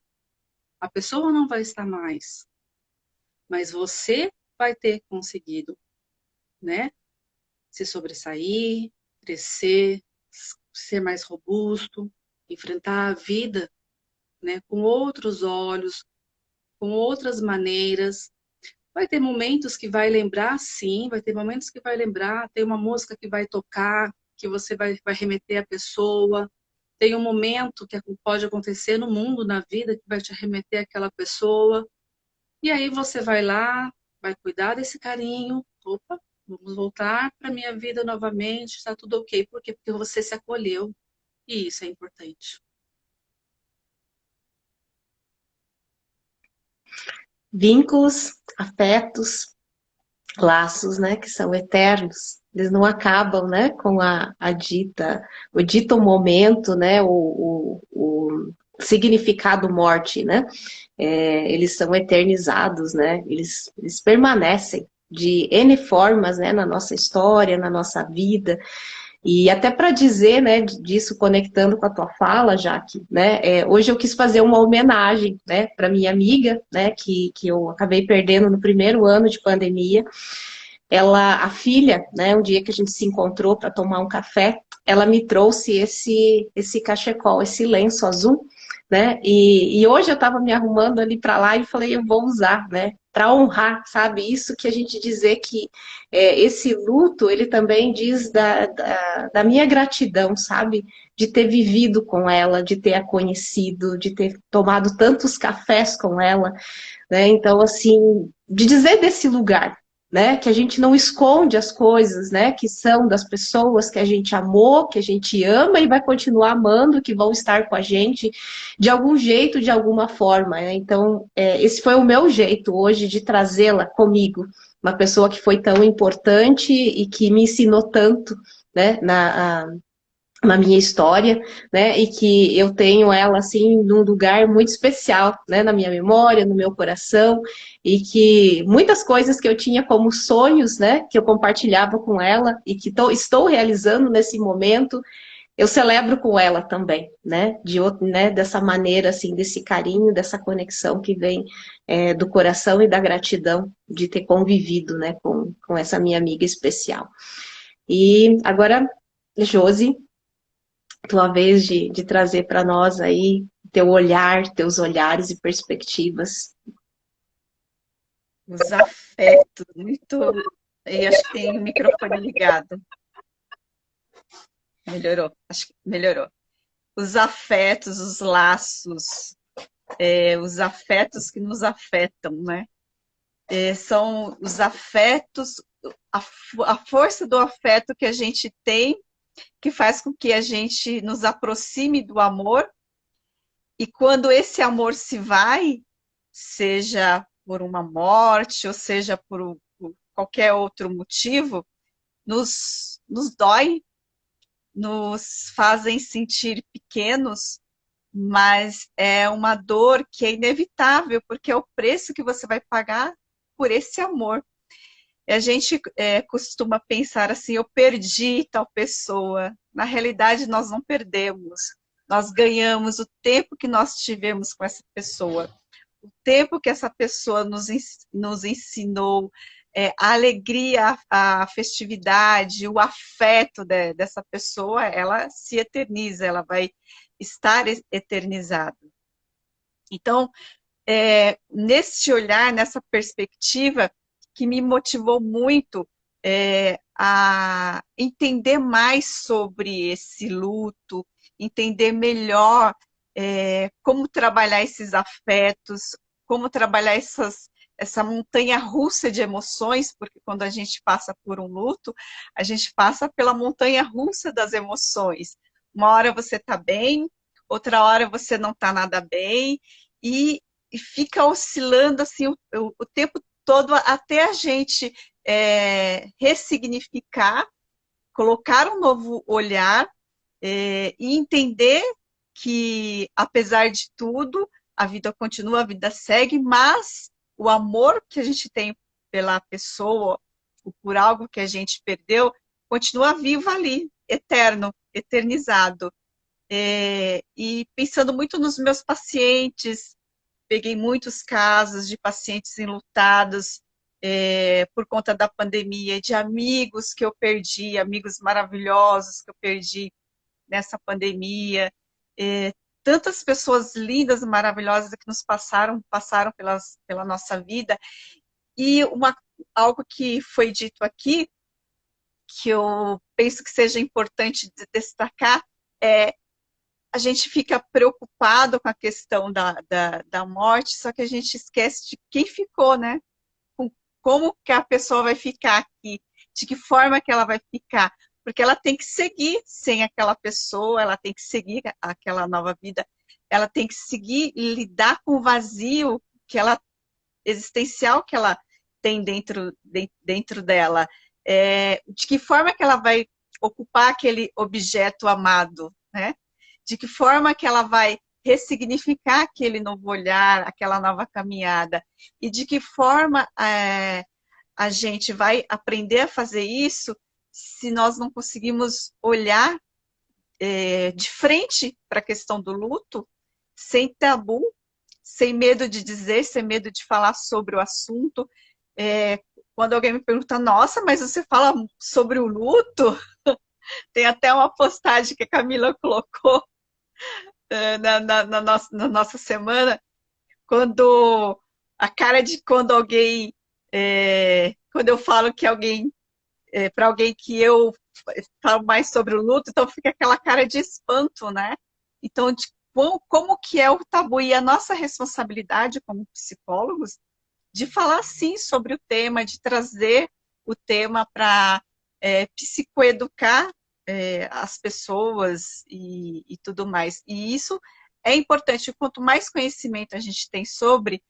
A pessoa não vai estar mais. Mas você vai ter conseguido, né? Se sobressair, crescer, ser mais robusto, enfrentar a vida, né, com outros olhos, com outras maneiras. Vai ter momentos que vai lembrar, sim, vai ter momentos que vai lembrar, tem uma música que vai tocar, que você vai remeter a pessoa, tem um momento que pode acontecer no mundo, na vida, que vai te remeter àquela pessoa, e aí você vai lá, vai cuidar desse carinho, opa, vamos voltar para minha vida novamente, está tudo ok. Por quê? Porque você se acolheu, e isso é importante. Vínculos, afetos, laços, né, que são eternos. Eles não acabam, né, com o dito momento, né, o significado morte, né? Eles são eternizados, né? Eles permanecem de N formas, né, na nossa história, na nossa vida. E até para dizer, né, disso conectando com a tua fala, Jaque, né, hoje eu quis fazer uma homenagem, né, para minha amiga, né, que eu acabei perdendo no primeiro ano de pandemia. Ela, a filha, né, um dia que a gente se encontrou para tomar um café, ela me trouxe esse cachecol, esse lenço azul, né? E hoje eu estava me arrumando ali para lá e falei, eu vou usar, né? Para honrar, sabe? Isso que a gente dizer que esse luto, ele também diz da minha gratidão, sabe? De ter vivido com ela, de ter a conhecido, de ter tomado tantos cafés com ela, né? Então, assim, de dizer desse lugar, né? Que a gente não esconde as coisas, né? Que são das pessoas que a gente amou, que a gente ama e vai continuar amando, que vão estar com a gente de algum jeito, de alguma forma, né? Então, esse foi o meu jeito hoje de trazê-la comigo, uma pessoa que foi tão importante e que me ensinou tanto, né? Na minha história, né, e que eu tenho ela, assim, num lugar muito especial, né, na minha memória, no meu coração, e que muitas coisas que eu tinha como sonhos, né, que eu compartilhava com ela, e que estou realizando nesse momento, eu celebro com ela também, né, né, dessa maneira, assim, desse carinho, dessa conexão que vem do coração e da gratidão de ter convivido, né, com essa minha amiga especial. E agora, Josi, tua vez de trazer para nós aí teu olhar, teus olhares e perspectivas. Os afetos, muito. E acho que tem o microfone ligado. Melhorou, acho que melhorou. Os afetos, os laços, os afetos que nos afetam, né? São os afetos, a força do afeto que a gente tem, que faz com que a gente nos aproxime do amor, e quando esse amor se vai, seja por uma morte, ou seja por qualquer outro motivo, nos dói, nos fazem sentir pequenos, mas é uma dor que é inevitável, porque é o preço que você vai pagar por esse amor. E a gente costuma pensar assim, eu perdi tal pessoa. Na realidade, nós não perdemos. Nós ganhamos o tempo que nós tivemos com essa pessoa. O tempo que essa pessoa nos ensinou, a alegria, a festividade, o afeto dessa pessoa, ela se eterniza, ela vai estar eternizada. Então, nesse olhar, nessa perspectiva, que me motivou muito a entender mais sobre esse luto, entender melhor como trabalhar esses afetos, como trabalhar essa montanha-russa de emoções, porque quando a gente passa por um luto, a gente passa pela montanha-russa das emoções. Uma hora você está bem, outra hora você não está nada bem, e fica oscilando assim o tempo todo até a gente ressignificar, colocar um novo olhar e entender que, apesar de tudo, a vida continua, a vida segue, mas o amor que a gente tem pela pessoa, por algo que a gente perdeu, continua vivo ali, eterno, eternizado. E pensando muito nos meus pacientes, peguei muitos casos de pacientes enlutados por conta da pandemia, de amigos que eu perdi, amigos maravilhosos que eu perdi nessa pandemia, tantas pessoas lindas, maravilhosas que nos passaram pela nossa vida. E algo que foi dito aqui, que eu penso que seja importante destacar, a gente fica preocupado com a questão da morte, só que a gente esquece de quem ficou, né? Como que a pessoa vai ficar aqui, de que forma que ela vai ficar, porque ela tem que seguir sem aquela pessoa, ela tem que seguir aquela nova vida, ela tem que seguir e lidar com o vazio existencial que ela tem dentro dela. De que forma que ela vai ocupar aquele objeto amado, né? De que forma que ela vai ressignificar aquele novo olhar, aquela nova caminhada, e de que forma a gente vai aprender a fazer isso se nós não conseguimos olhar de frente para a questão do luto, sem tabu, sem medo de dizer, sem medo de falar sobre o assunto. Quando alguém me pergunta, nossa, mas você fala sobre o luto? Tem até uma postagem que a Camila colocou na nossa semana, quando a cara de quando alguém, quando eu falo que alguém, para alguém que eu falo mais sobre o luto, então fica aquela cara de espanto, né? Então, como que é o tabu e a nossa responsabilidade como psicólogos de falar sim sobre o tema, de trazer o tema para psicoeducar as pessoas e tudo mais. E isso é importante. Quanto mais conhecimento a gente tem sobre,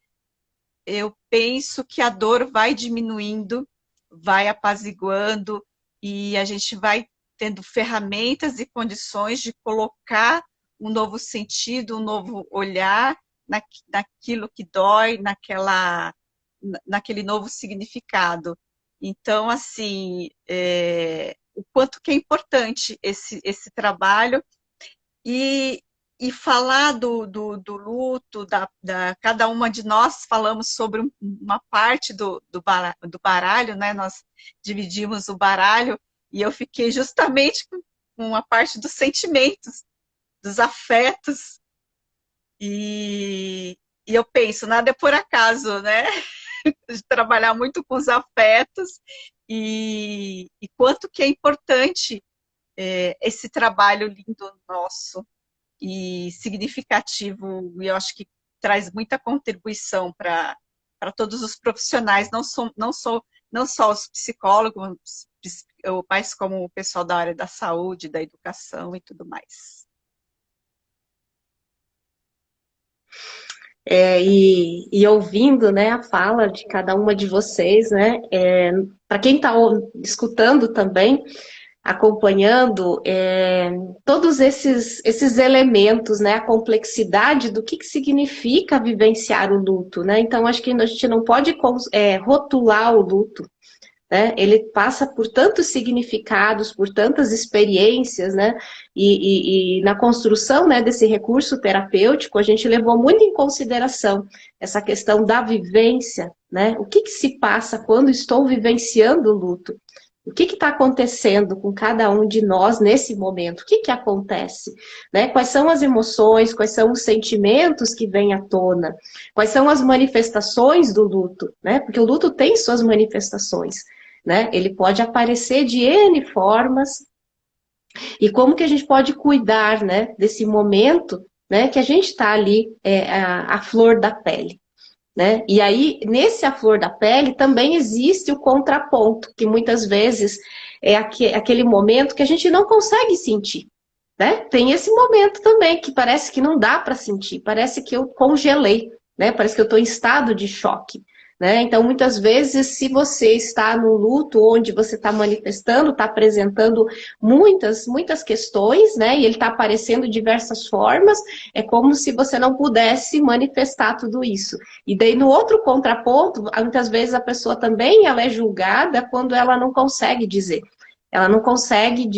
eu penso que a dor vai diminuindo, vai apaziguando, e a gente vai tendo ferramentas e condições de colocar um novo sentido, um novo olhar naquilo que dói, naquele novo significado. Então, assim, o quanto que é importante esse trabalho e falar do luto, cada uma de nós falamos sobre uma parte do baralho, né? Nós dividimos o baralho e eu fiquei justamente com a parte dos sentimentos, dos afetos, e eu penso, nada é por acaso, né? De trabalhar muito com os afetos e quanto que é importante esse trabalho lindo nosso e significativo, e eu acho que traz muita contribuição para todos os profissionais, não só os psicólogos, mas como o pessoal da área da saúde, da educação e tudo mais. E ouvindo, né, a fala de cada uma de vocês, né, para quem está escutando também, acompanhando, todos esses elementos, né, a complexidade do que significa vivenciar o luto, né? Então, acho que a gente não pode rotular o luto, né? Ele passa por tantos significados, por tantas experiências, né? E na construção, né, desse recurso terapêutico, a gente levou muito em consideração essa questão da vivência, né? O que se passa quando estou vivenciando o luto? O que está acontecendo com cada um de nós nesse momento? O que acontece? Né? Quais são as emoções, quais são os sentimentos que vêm à tona? Quais são as manifestações do luto? Né? Porque o luto tem suas manifestações. Né? Ele pode aparecer de N formas. E como que a gente pode cuidar, né, desse momento né, que a gente está ali a flor da pele. Né? E aí, nesse a flor da pele, também existe o contraponto, que muitas vezes é aquele momento que a gente não consegue sentir. Né? Tem esse momento também, que parece que não dá para sentir, parece que eu congelei, né? Parece que eu estou em estado de choque. Né? Então, muitas vezes, se você está no luto, onde você está manifestando, está apresentando muitas questões, né? E ele está aparecendo de diversas formas, é como se você não pudesse manifestar tudo isso. E daí, no outro contraponto, muitas vezes a pessoa também ela é julgada quando ela não consegue dizer. Ela não consegue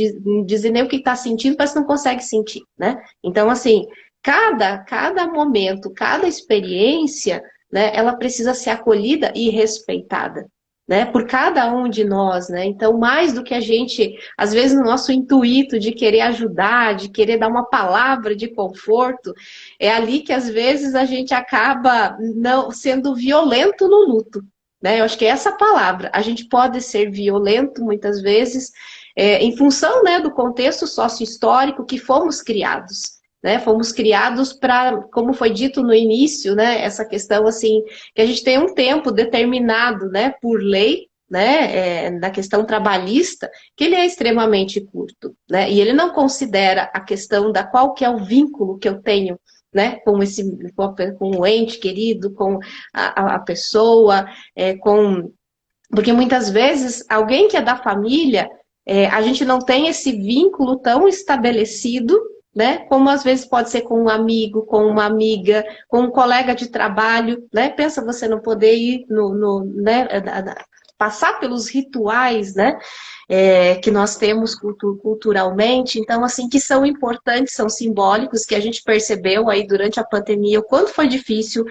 dizer nem o que está sentindo, parece que não consegue sentir, né? Então, assim, cada momento, cada experiência, né, ela precisa ser acolhida e respeitada, né, por cada um de nós, né? Então, mais do que a gente, às vezes, no nosso intuito de querer ajudar, de querer dar uma palavra de conforto, é ali que, às vezes, a gente acaba não sendo violento no luto. Né? Eu acho que é essa palavra. A gente pode ser violento, muitas vezes, em função, né, do contexto sócio-histórico que fomos criados. Né? Fomos criados para, como foi dito no início, né, essa questão assim, que a gente tem um tempo determinado, né, por lei, né, da questão trabalhista, que ele é extremamente curto. Né? E ele não considera a questão da qual que é o vínculo que eu tenho, né, com o ente querido, com a pessoa, porque muitas vezes alguém que é da família, a gente não tem esse vínculo tão estabelecido, né, como às vezes pode ser com um amigo, com uma amiga, com um colega de trabalho, né, pensa você não poder ir né, passar pelos rituais, né, que nós temos culturalmente, então, assim, que são importantes, são simbólicos, que a gente percebeu aí durante a pandemia, o quanto foi difícil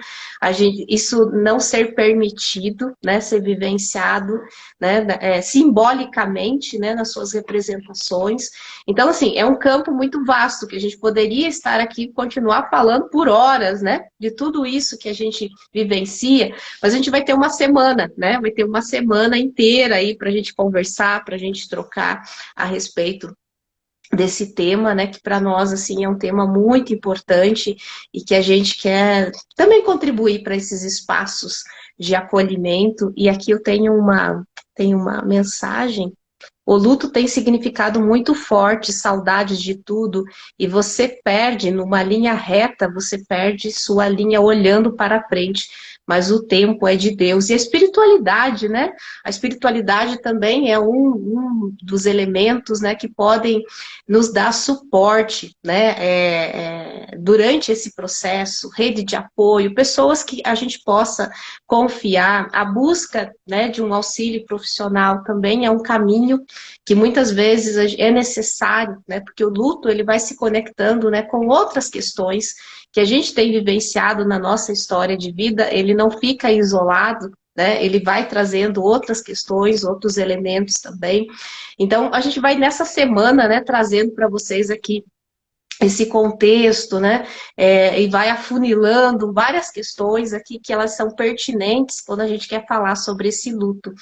isso não ser permitido, né, ser vivenciado, né, simbolicamente, né, nas suas representações. Então, assim, é um campo muito vasto, que a gente poderia estar aqui e continuar falando por horas, né, de tudo isso que a gente vivencia, mas a gente vai ter uma semana, né, vai ter uma semana inteira aí para a gente conversar, para a gente trocar a respeito desse tema, né, que para nós, assim, é um tema muito importante e que a gente quer também contribuir para esses espaços de acolhimento. E aqui eu tenho uma mensagem. O luto tem significado muito forte, saudades de tudo, e você perde numa linha reta, você perde sua linha olhando para frente, mas o tempo é de Deus. E a espiritualidade, né? A espiritualidade também é um dos elementos, né, que podem nos dar suporte, né, durante esse processo, rede de apoio, pessoas que a gente possa confiar. A busca, né, de um auxílio profissional também é um caminho que muitas vezes é necessário, né, porque o luto ele vai se conectando, né, com outras questões que a gente tem vivenciado na nossa história de vida, ele não fica isolado, né, ele vai trazendo outras questões, outros elementos também. Então, a gente vai nessa semana, né, trazendo para vocês aqui esse contexto, né, e vai afunilando várias questões aqui que elas são pertinentes quando a gente quer falar sobre esse luto.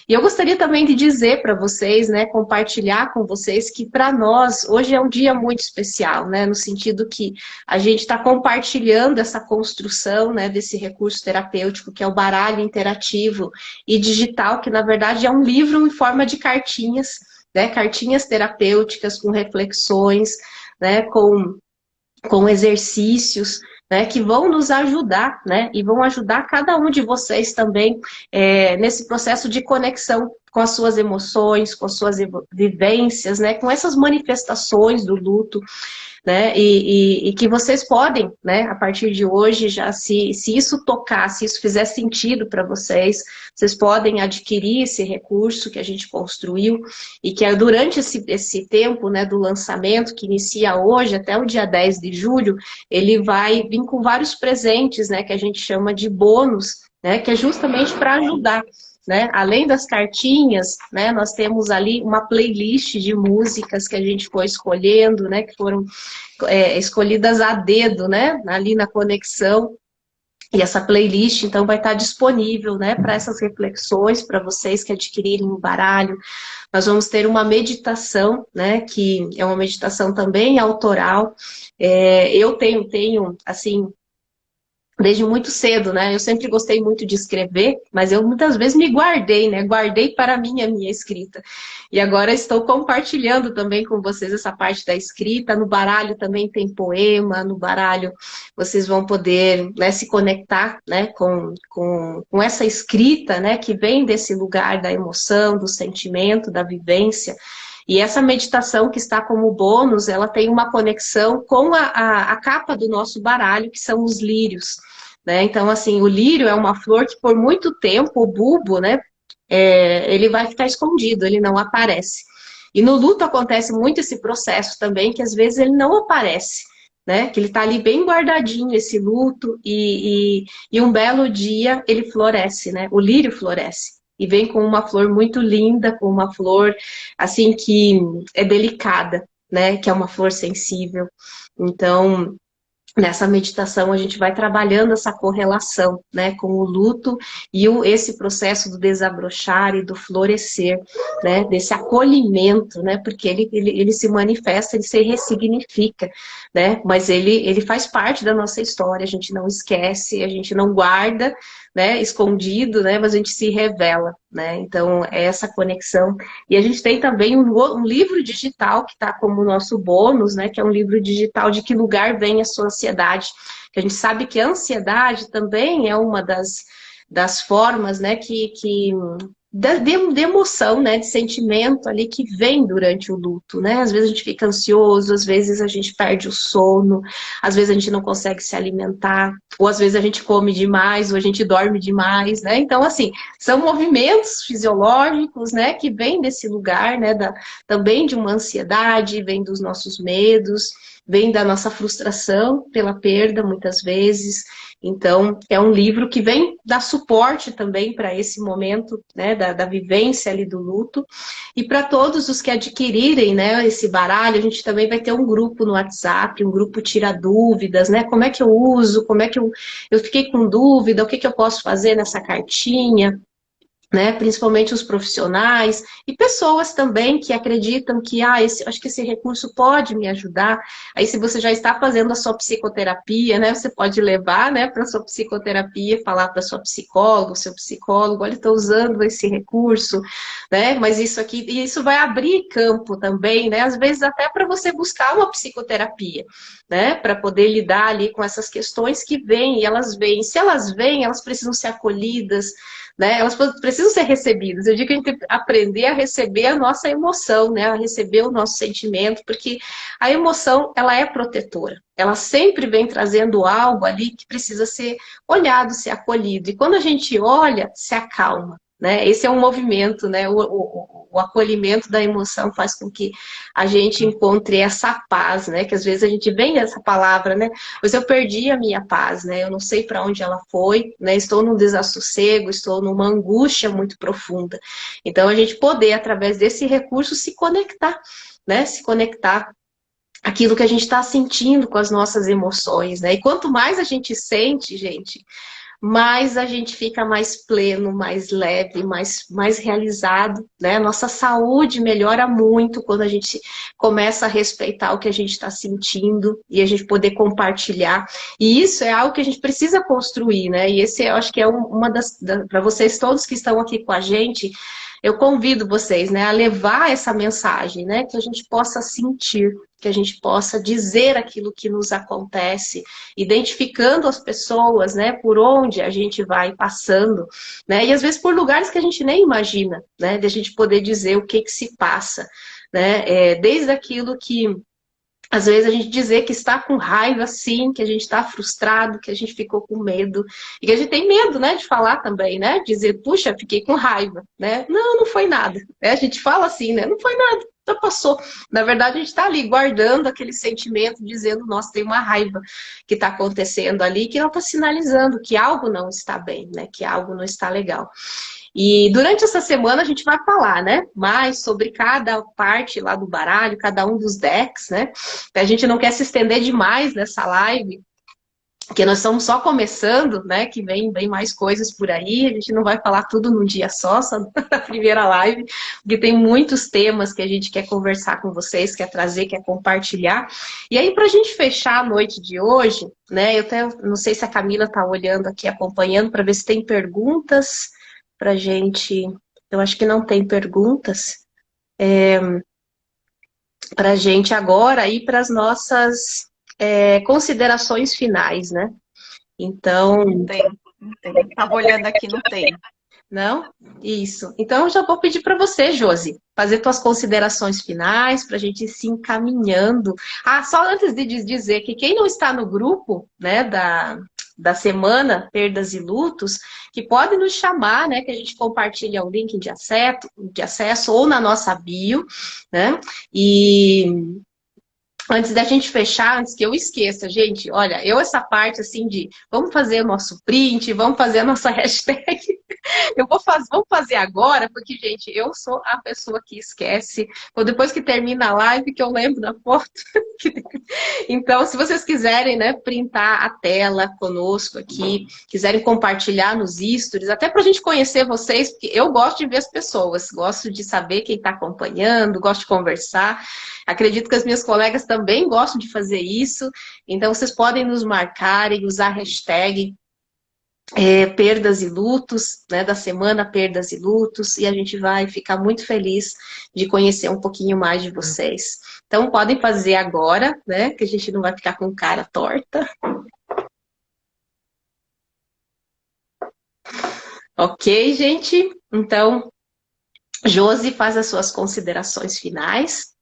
E eu gostaria também de dizer para vocês, né, compartilhar com vocês que para nós hoje é um dia muito especial, né, no sentido que a gente está compartilhando essa construção, né, desse recurso terapêutico que é o baralho interativo e digital, que na verdade é um livro em forma de cartinhas, né, cartinhas terapêuticas com reflexões, né, com exercícios, né, que vão nos ajudar, né, e vão ajudar cada um de vocês também nesse processo de conexão com as suas emoções, com as suas vivências, né, com essas manifestações do luto, né, e que vocês podem, né, a partir de hoje, já se isso tocar, se isso fizer sentido para vocês podem adquirir esse recurso que a gente construiu e que durante esse tempo, né, do lançamento, que inicia hoje até o dia 10 de julho, ele vai vir com vários presentes, né, que a gente chama de bônus, né, que é justamente para ajudar. Né? Além das cartinhas, né, nós temos ali uma playlist de músicas que a gente foi escolhendo, né, que foram escolhidas a dedo, né, ali na conexão. E essa playlist, então, vai estar disponível, né, para essas reflexões, para vocês que adquirirem o baralho. Nós vamos ter uma meditação, né, que é uma meditação também autoral. Eu tenho, assim, desde muito cedo, né? Eu sempre gostei muito de escrever, mas eu muitas vezes me guardei, né? Guardei para mim a minha escrita. E agora estou compartilhando também com vocês essa parte da escrita. No baralho também tem poema, no baralho vocês vão poder, né, se conectar, né, com essa escrita, né, que vem desse lugar da emoção, do sentimento, da vivência. E essa meditação que está como bônus, ela tem uma conexão com a capa do nosso baralho, que são os lírios, né? Então, assim, o lírio é uma flor que por muito tempo, o bulbo, né, ele vai ficar escondido, ele não aparece. E no luto acontece muito esse processo também, que às vezes ele não aparece, né? Que ele está ali bem guardadinho, esse luto, e um belo dia ele floresce, né? O lírio floresce. E vem com uma flor muito linda, com uma flor, assim, que é delicada, né? Que é uma flor sensível. Então, nessa meditação a gente vai trabalhando essa correlação, né? Com o luto e esse processo do desabrochar e do florescer, né? Desse acolhimento, né? Porque ele se manifesta, ele se ressignifica, né? Mas ele faz parte da nossa história, a gente não esquece, a gente não guarda, né, escondido, né, mas a gente se revela, né, então é essa conexão. E a gente tem também um livro digital que está como nosso bônus, né, que é um livro digital de que lugar vem a sua ansiedade, que a gente sabe que a ansiedade também é uma das formas, né, de emoção, né, de sentimento ali que vem durante o luto, né? Às vezes a gente fica ansioso, às vezes a gente perde o sono, às vezes a gente não consegue se alimentar, ou às vezes a gente come demais, ou a gente dorme demais, né? Então, assim, são movimentos fisiológicos, né, que vêm desse lugar, né, também de uma ansiedade, vem dos nossos medos, vem da nossa frustração pela perda, muitas vezes. Então, é um livro que vem dar suporte também para esse momento, né, da vivência ali do luto. E para todos os que adquirirem, né, esse baralho, a gente também vai ter um grupo no WhatsApp, um grupo tira dúvidas, né? Como é que eu uso, como é que eu fiquei com dúvida, o que que eu posso fazer nessa cartinha? Né, principalmente os profissionais e pessoas também que acreditam que acho que esse recurso pode me ajudar. Aí, se você já está fazendo a sua psicoterapia, né, você pode levar, né, para a sua psicoterapia, falar para sua psicóloga, seu psicólogo, olha, estou usando esse recurso, né, mas isso vai abrir campo também, né, às vezes até para você buscar uma psicoterapia, né, para poder lidar ali com essas questões que vêm, e elas vêm. Se elas vêm, elas precisam ser acolhidas, né? Elas precisam ser recebidas. Eu digo que a gente tem que aprender a receber a nossa emoção, né? A receber o nosso sentimento, porque a emoção, ela é protetora. Ela sempre vem trazendo algo ali que precisa ser olhado, ser acolhido. E quando a gente olha, se acalma, né? Esse é um movimento, né? O acolhimento da emoção faz com que a gente encontre essa paz, né? Que às vezes a gente vem dessa palavra, né? Pois eu perdi a minha paz, né? Eu não sei para onde ela foi, né? Estou num desassossego, estou numa angústia muito profunda. Então, a gente poder, através desse recurso, se conectar, né? Se conectar aquilo que a gente está sentindo com as nossas emoções, né? E quanto mais a gente sente, gente, mais a gente fica mais pleno, mais leve, mais realizado, né? Nossa saúde melhora muito quando a gente começa a respeitar o que a gente está sentindo e a gente poder compartilhar. E isso é algo que a gente precisa construir, né? E esse eu acho que é uma para vocês todos que estão aqui com a gente, eu convido vocês, né, a levar essa mensagem, né, que a gente possa sentir, que a gente possa dizer aquilo que nos acontece, identificando as pessoas, né, por onde a gente vai passando, né, e às vezes por lugares que a gente nem imagina, né, de a gente poder dizer o que se passa, né, desde aquilo que às vezes a gente dizer que está com raiva, sim, que a gente está frustrado, que a gente ficou com medo. E que a gente tem medo, né, de falar também, né? Dizer, puxa, fiquei com raiva, né? Não, não foi nada. A gente fala assim, né? Não foi nada, já passou. Na verdade, a gente está ali guardando aquele sentimento, dizendo, nossa, tem uma raiva que está acontecendo ali, que ela está sinalizando que algo não está bem, né? Que algo não está legal. E durante essa semana a gente vai falar, né, mais sobre cada parte lá do baralho, cada um dos decks, né? A gente não quer se estender demais nessa live, porque nós estamos só começando, né? Que vem mais coisas por aí. A gente não vai falar tudo num dia só na primeira live, porque tem muitos temas que a gente quer conversar com vocês, quer trazer, quer compartilhar. E aí, para a gente fechar a noite de hoje, né? Eu até não sei se a Camila está olhando aqui, acompanhando, para ver se tem perguntas para gente. Eu acho que não tem perguntas. Para a gente agora ir para as nossas considerações finais, né? Então, Não tem, não tem. Estava olhando aqui, não tem. não? Isso. Então, eu já vou pedir para você, Josi, fazer tuas considerações finais para a gente ir se encaminhando. Ah, só antes de dizer que quem não está no grupo, né, da semana Perdas e Lutos, que pode nos chamar, né, que a gente compartilha o link de acesso ou na nossa bio, né? E antes da gente fechar, antes que eu esqueça, gente, olha, essa parte assim de vamos fazer o nosso print, vamos fazer a nossa hashtag. Vamos fazer agora, porque, gente, eu sou a pessoa que esquece. Ou depois que termina a live, que eu lembro da foto. Então, se vocês quiserem, né, printar a tela conosco aqui, quiserem compartilhar nos stories, até para a gente conhecer vocês, porque eu gosto de ver as pessoas, gosto de saber quem está acompanhando, gosto de conversar. Acredito que as minhas colegas também gostam de fazer isso. Então, vocês podem nos marcar e usar a hashtag Perdas e Lutos, né, da semana Perdas e Lutos, e a gente vai ficar muito feliz de conhecer um pouquinho mais de vocês. Então, podem fazer agora, né, que a gente não vai ficar com cara torta. Ok, gente? Então, Josi faz as suas considerações finais.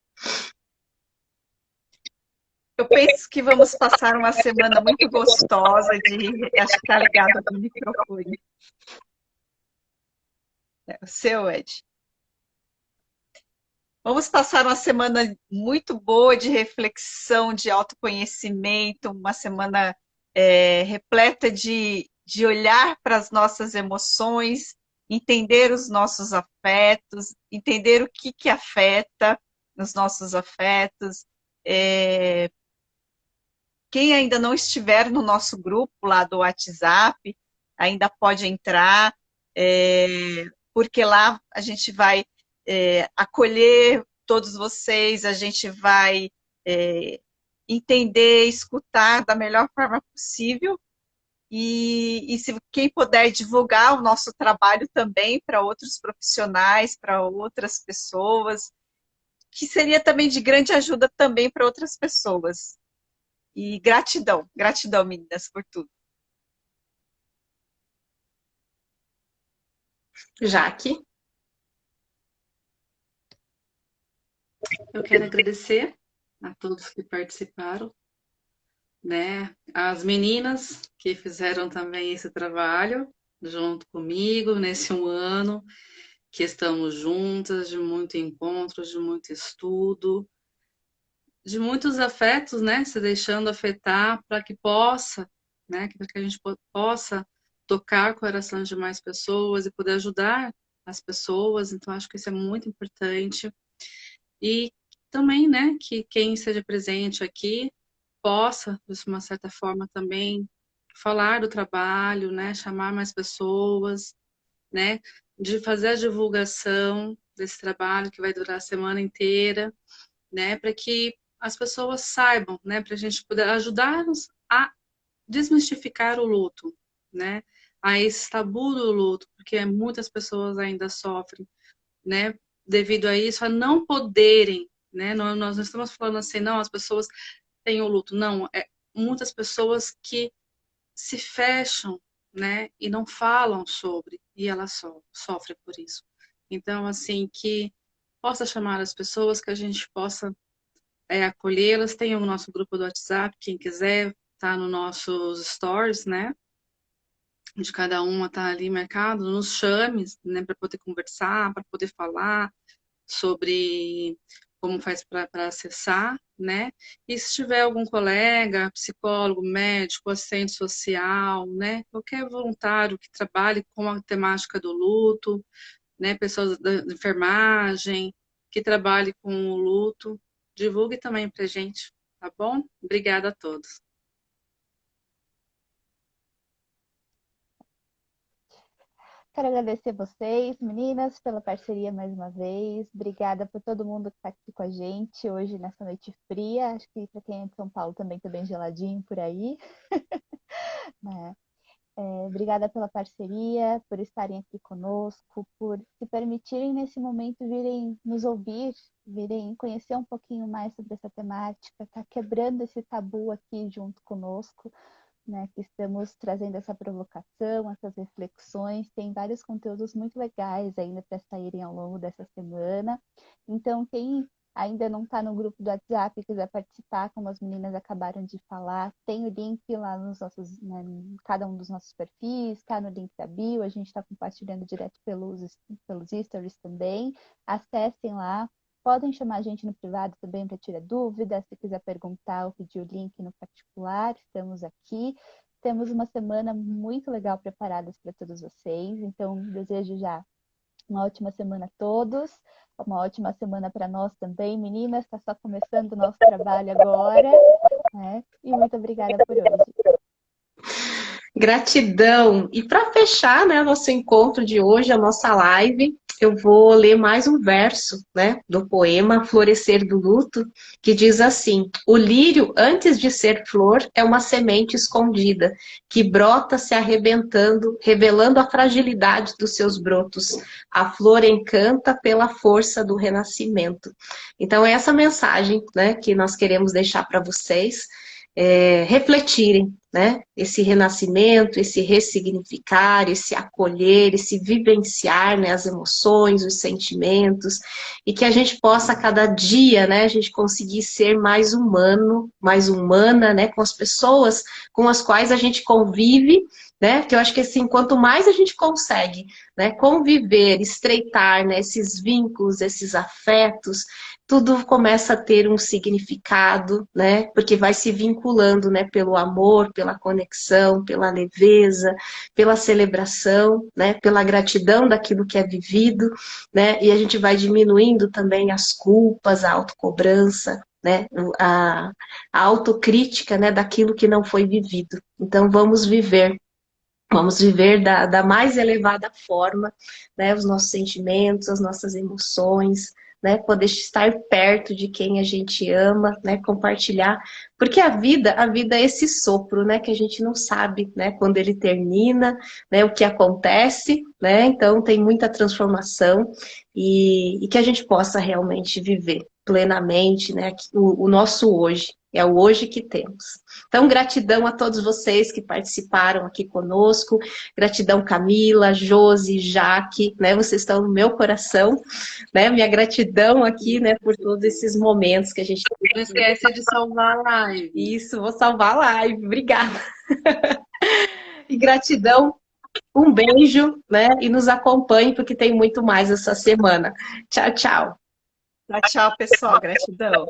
Eu penso que vamos passar uma semana muito gostosa de... Acho que está ligado no microfone. É o seu, Ed. Vamos passar uma semana muito boa de reflexão, de autoconhecimento, uma semana repleta de olhar para as nossas emoções, entender os nossos afetos, entender o que afeta nos nossos afetos. Quem ainda não estiver no nosso grupo lá do WhatsApp, ainda pode entrar, porque lá a gente vai acolher todos vocês, a gente vai entender, escutar da melhor forma possível, e se quem puder divulgar o nosso trabalho também para outros profissionais, para outras pessoas, que seria também de grande ajuda também para outras pessoas. E gratidão, gratidão, meninas, por tudo. Jaque. Eu quero agradecer a todos que participaram, né? As meninas que fizeram também esse trabalho junto comigo nesse um ano, que estamos juntas, de muito encontro, de muito estudo, de muitos afetos, né? Se deixando afetar para que possa, né? Para que a gente possa tocar o coração de mais pessoas e poder ajudar as pessoas. Então, acho que isso é muito importante. E também, né? Que quem esteja presente aqui possa, de uma certa forma, também falar do trabalho, né? Chamar mais pessoas, né? De fazer a divulgação desse trabalho que vai durar a semana inteira, né? Para que as pessoas saibam, né? Para a gente poder ajudar-nos a desmistificar o luto, né? A esse tabu do luto, porque muitas pessoas ainda sofrem, né? Devido a isso, a não poderem, né? Nós não estamos falando assim, não, as pessoas têm o luto, não. Muitas pessoas que se fecham, né? E não falam sobre, e elas sofrem por isso. Então, assim, que possa chamar as pessoas, que a gente possa acolhê-las. Tem o nosso grupo do WhatsApp, quem quiser, tá nos nossos stories, né? De cada uma tá ali marcado, nos chame, né? Para poder conversar, para poder falar sobre como faz para acessar, né? E se tiver algum colega, psicólogo, médico, assistente social, né? Qualquer voluntário que trabalhe com a temática do luto, né? Pessoas da enfermagem, que trabalhe com o luto, divulgue também pra gente, tá bom? Obrigada a todos. Quero agradecer vocês, meninas, pela parceria mais uma vez. Obrigada por todo mundo que está aqui com a gente hoje nessa noite fria. Acho que para quem é de São Paulo também está bem geladinho por aí. Né? Obrigada pela parceria, por estarem aqui conosco, por se permitirem nesse momento virem nos ouvir, virem conhecer um pouquinho mais sobre essa temática, tá quebrando esse tabu aqui junto conosco. Né, que estamos trazendo essa provocação, essas reflexões. Tem vários conteúdos muito legais ainda para saírem ao longo dessa semana. Então, quem ainda não está no grupo do WhatsApp e quiser participar, como as meninas acabaram de falar, tem o link lá nos nossos, né, em cada um dos nossos perfis, está no link da bio, a gente está compartilhando direto pelos stories também. Acessem lá. Podem chamar a gente no privado também para tirar dúvidas, se quiser perguntar ou pedir o link no particular, estamos aqui. Temos uma semana muito legal preparada para todos vocês, então desejo já uma ótima semana a todos, uma ótima semana para nós também, meninas, está só começando o nosso trabalho agora, né? E muito obrigada por hoje. Gratidão! E para fechar, né, nosso encontro de hoje, a nossa live, eu vou ler mais um verso, né, do poema Florescer do Luto, que diz assim: o lírio, antes de ser flor, é uma semente escondida, que brota se arrebentando, revelando a fragilidade dos seus brotos. A flor encanta pela força do renascimento. Então, é essa mensagem, né, que nós queremos deixar para vocês, refletirem, né? Esse renascimento, esse ressignificar, esse acolher, esse vivenciar, né, as emoções, os sentimentos, e que a gente possa, a cada dia, né, a gente conseguir ser mais humano, mais humana, né, com as pessoas com as quais a gente convive, né? Que eu acho que assim, quanto mais a gente consegue, né, conviver, estreitar, né, esses vínculos, esses afetos, tudo começa a ter um significado, né? Porque vai se vinculando, né? Pelo amor, pela conexão, pela leveza, pela celebração, né? Pela gratidão daquilo que é vivido, né? E a gente vai diminuindo também as culpas, a autocobrança, né? A autocrítica, né? Daquilo que não foi vivido. Então vamos viver. Vamos viver da mais elevada forma, né, os nossos sentimentos, as nossas emoções, né, poder estar perto de quem a gente ama, né, compartilhar, porque a vida é esse sopro, né, que a gente não sabe, né, quando ele termina, né, o que acontece, né, então tem muita transformação e que a gente possa realmente viver plenamente, né, o nosso hoje. É o hoje que temos. Então, gratidão a todos vocês que participaram aqui conosco. Gratidão, Camila, Josi, Jaque, né? Vocês estão no meu coração, né? Minha gratidão aqui, né, por todos esses momentos que a gente... Não esquece de salvar a live. Isso, vou salvar a live. Obrigada. E gratidão, um beijo, né? E nos acompanhe, porque tem muito mais essa semana. Tchau, tchau. Tchau, pessoal. Gratidão.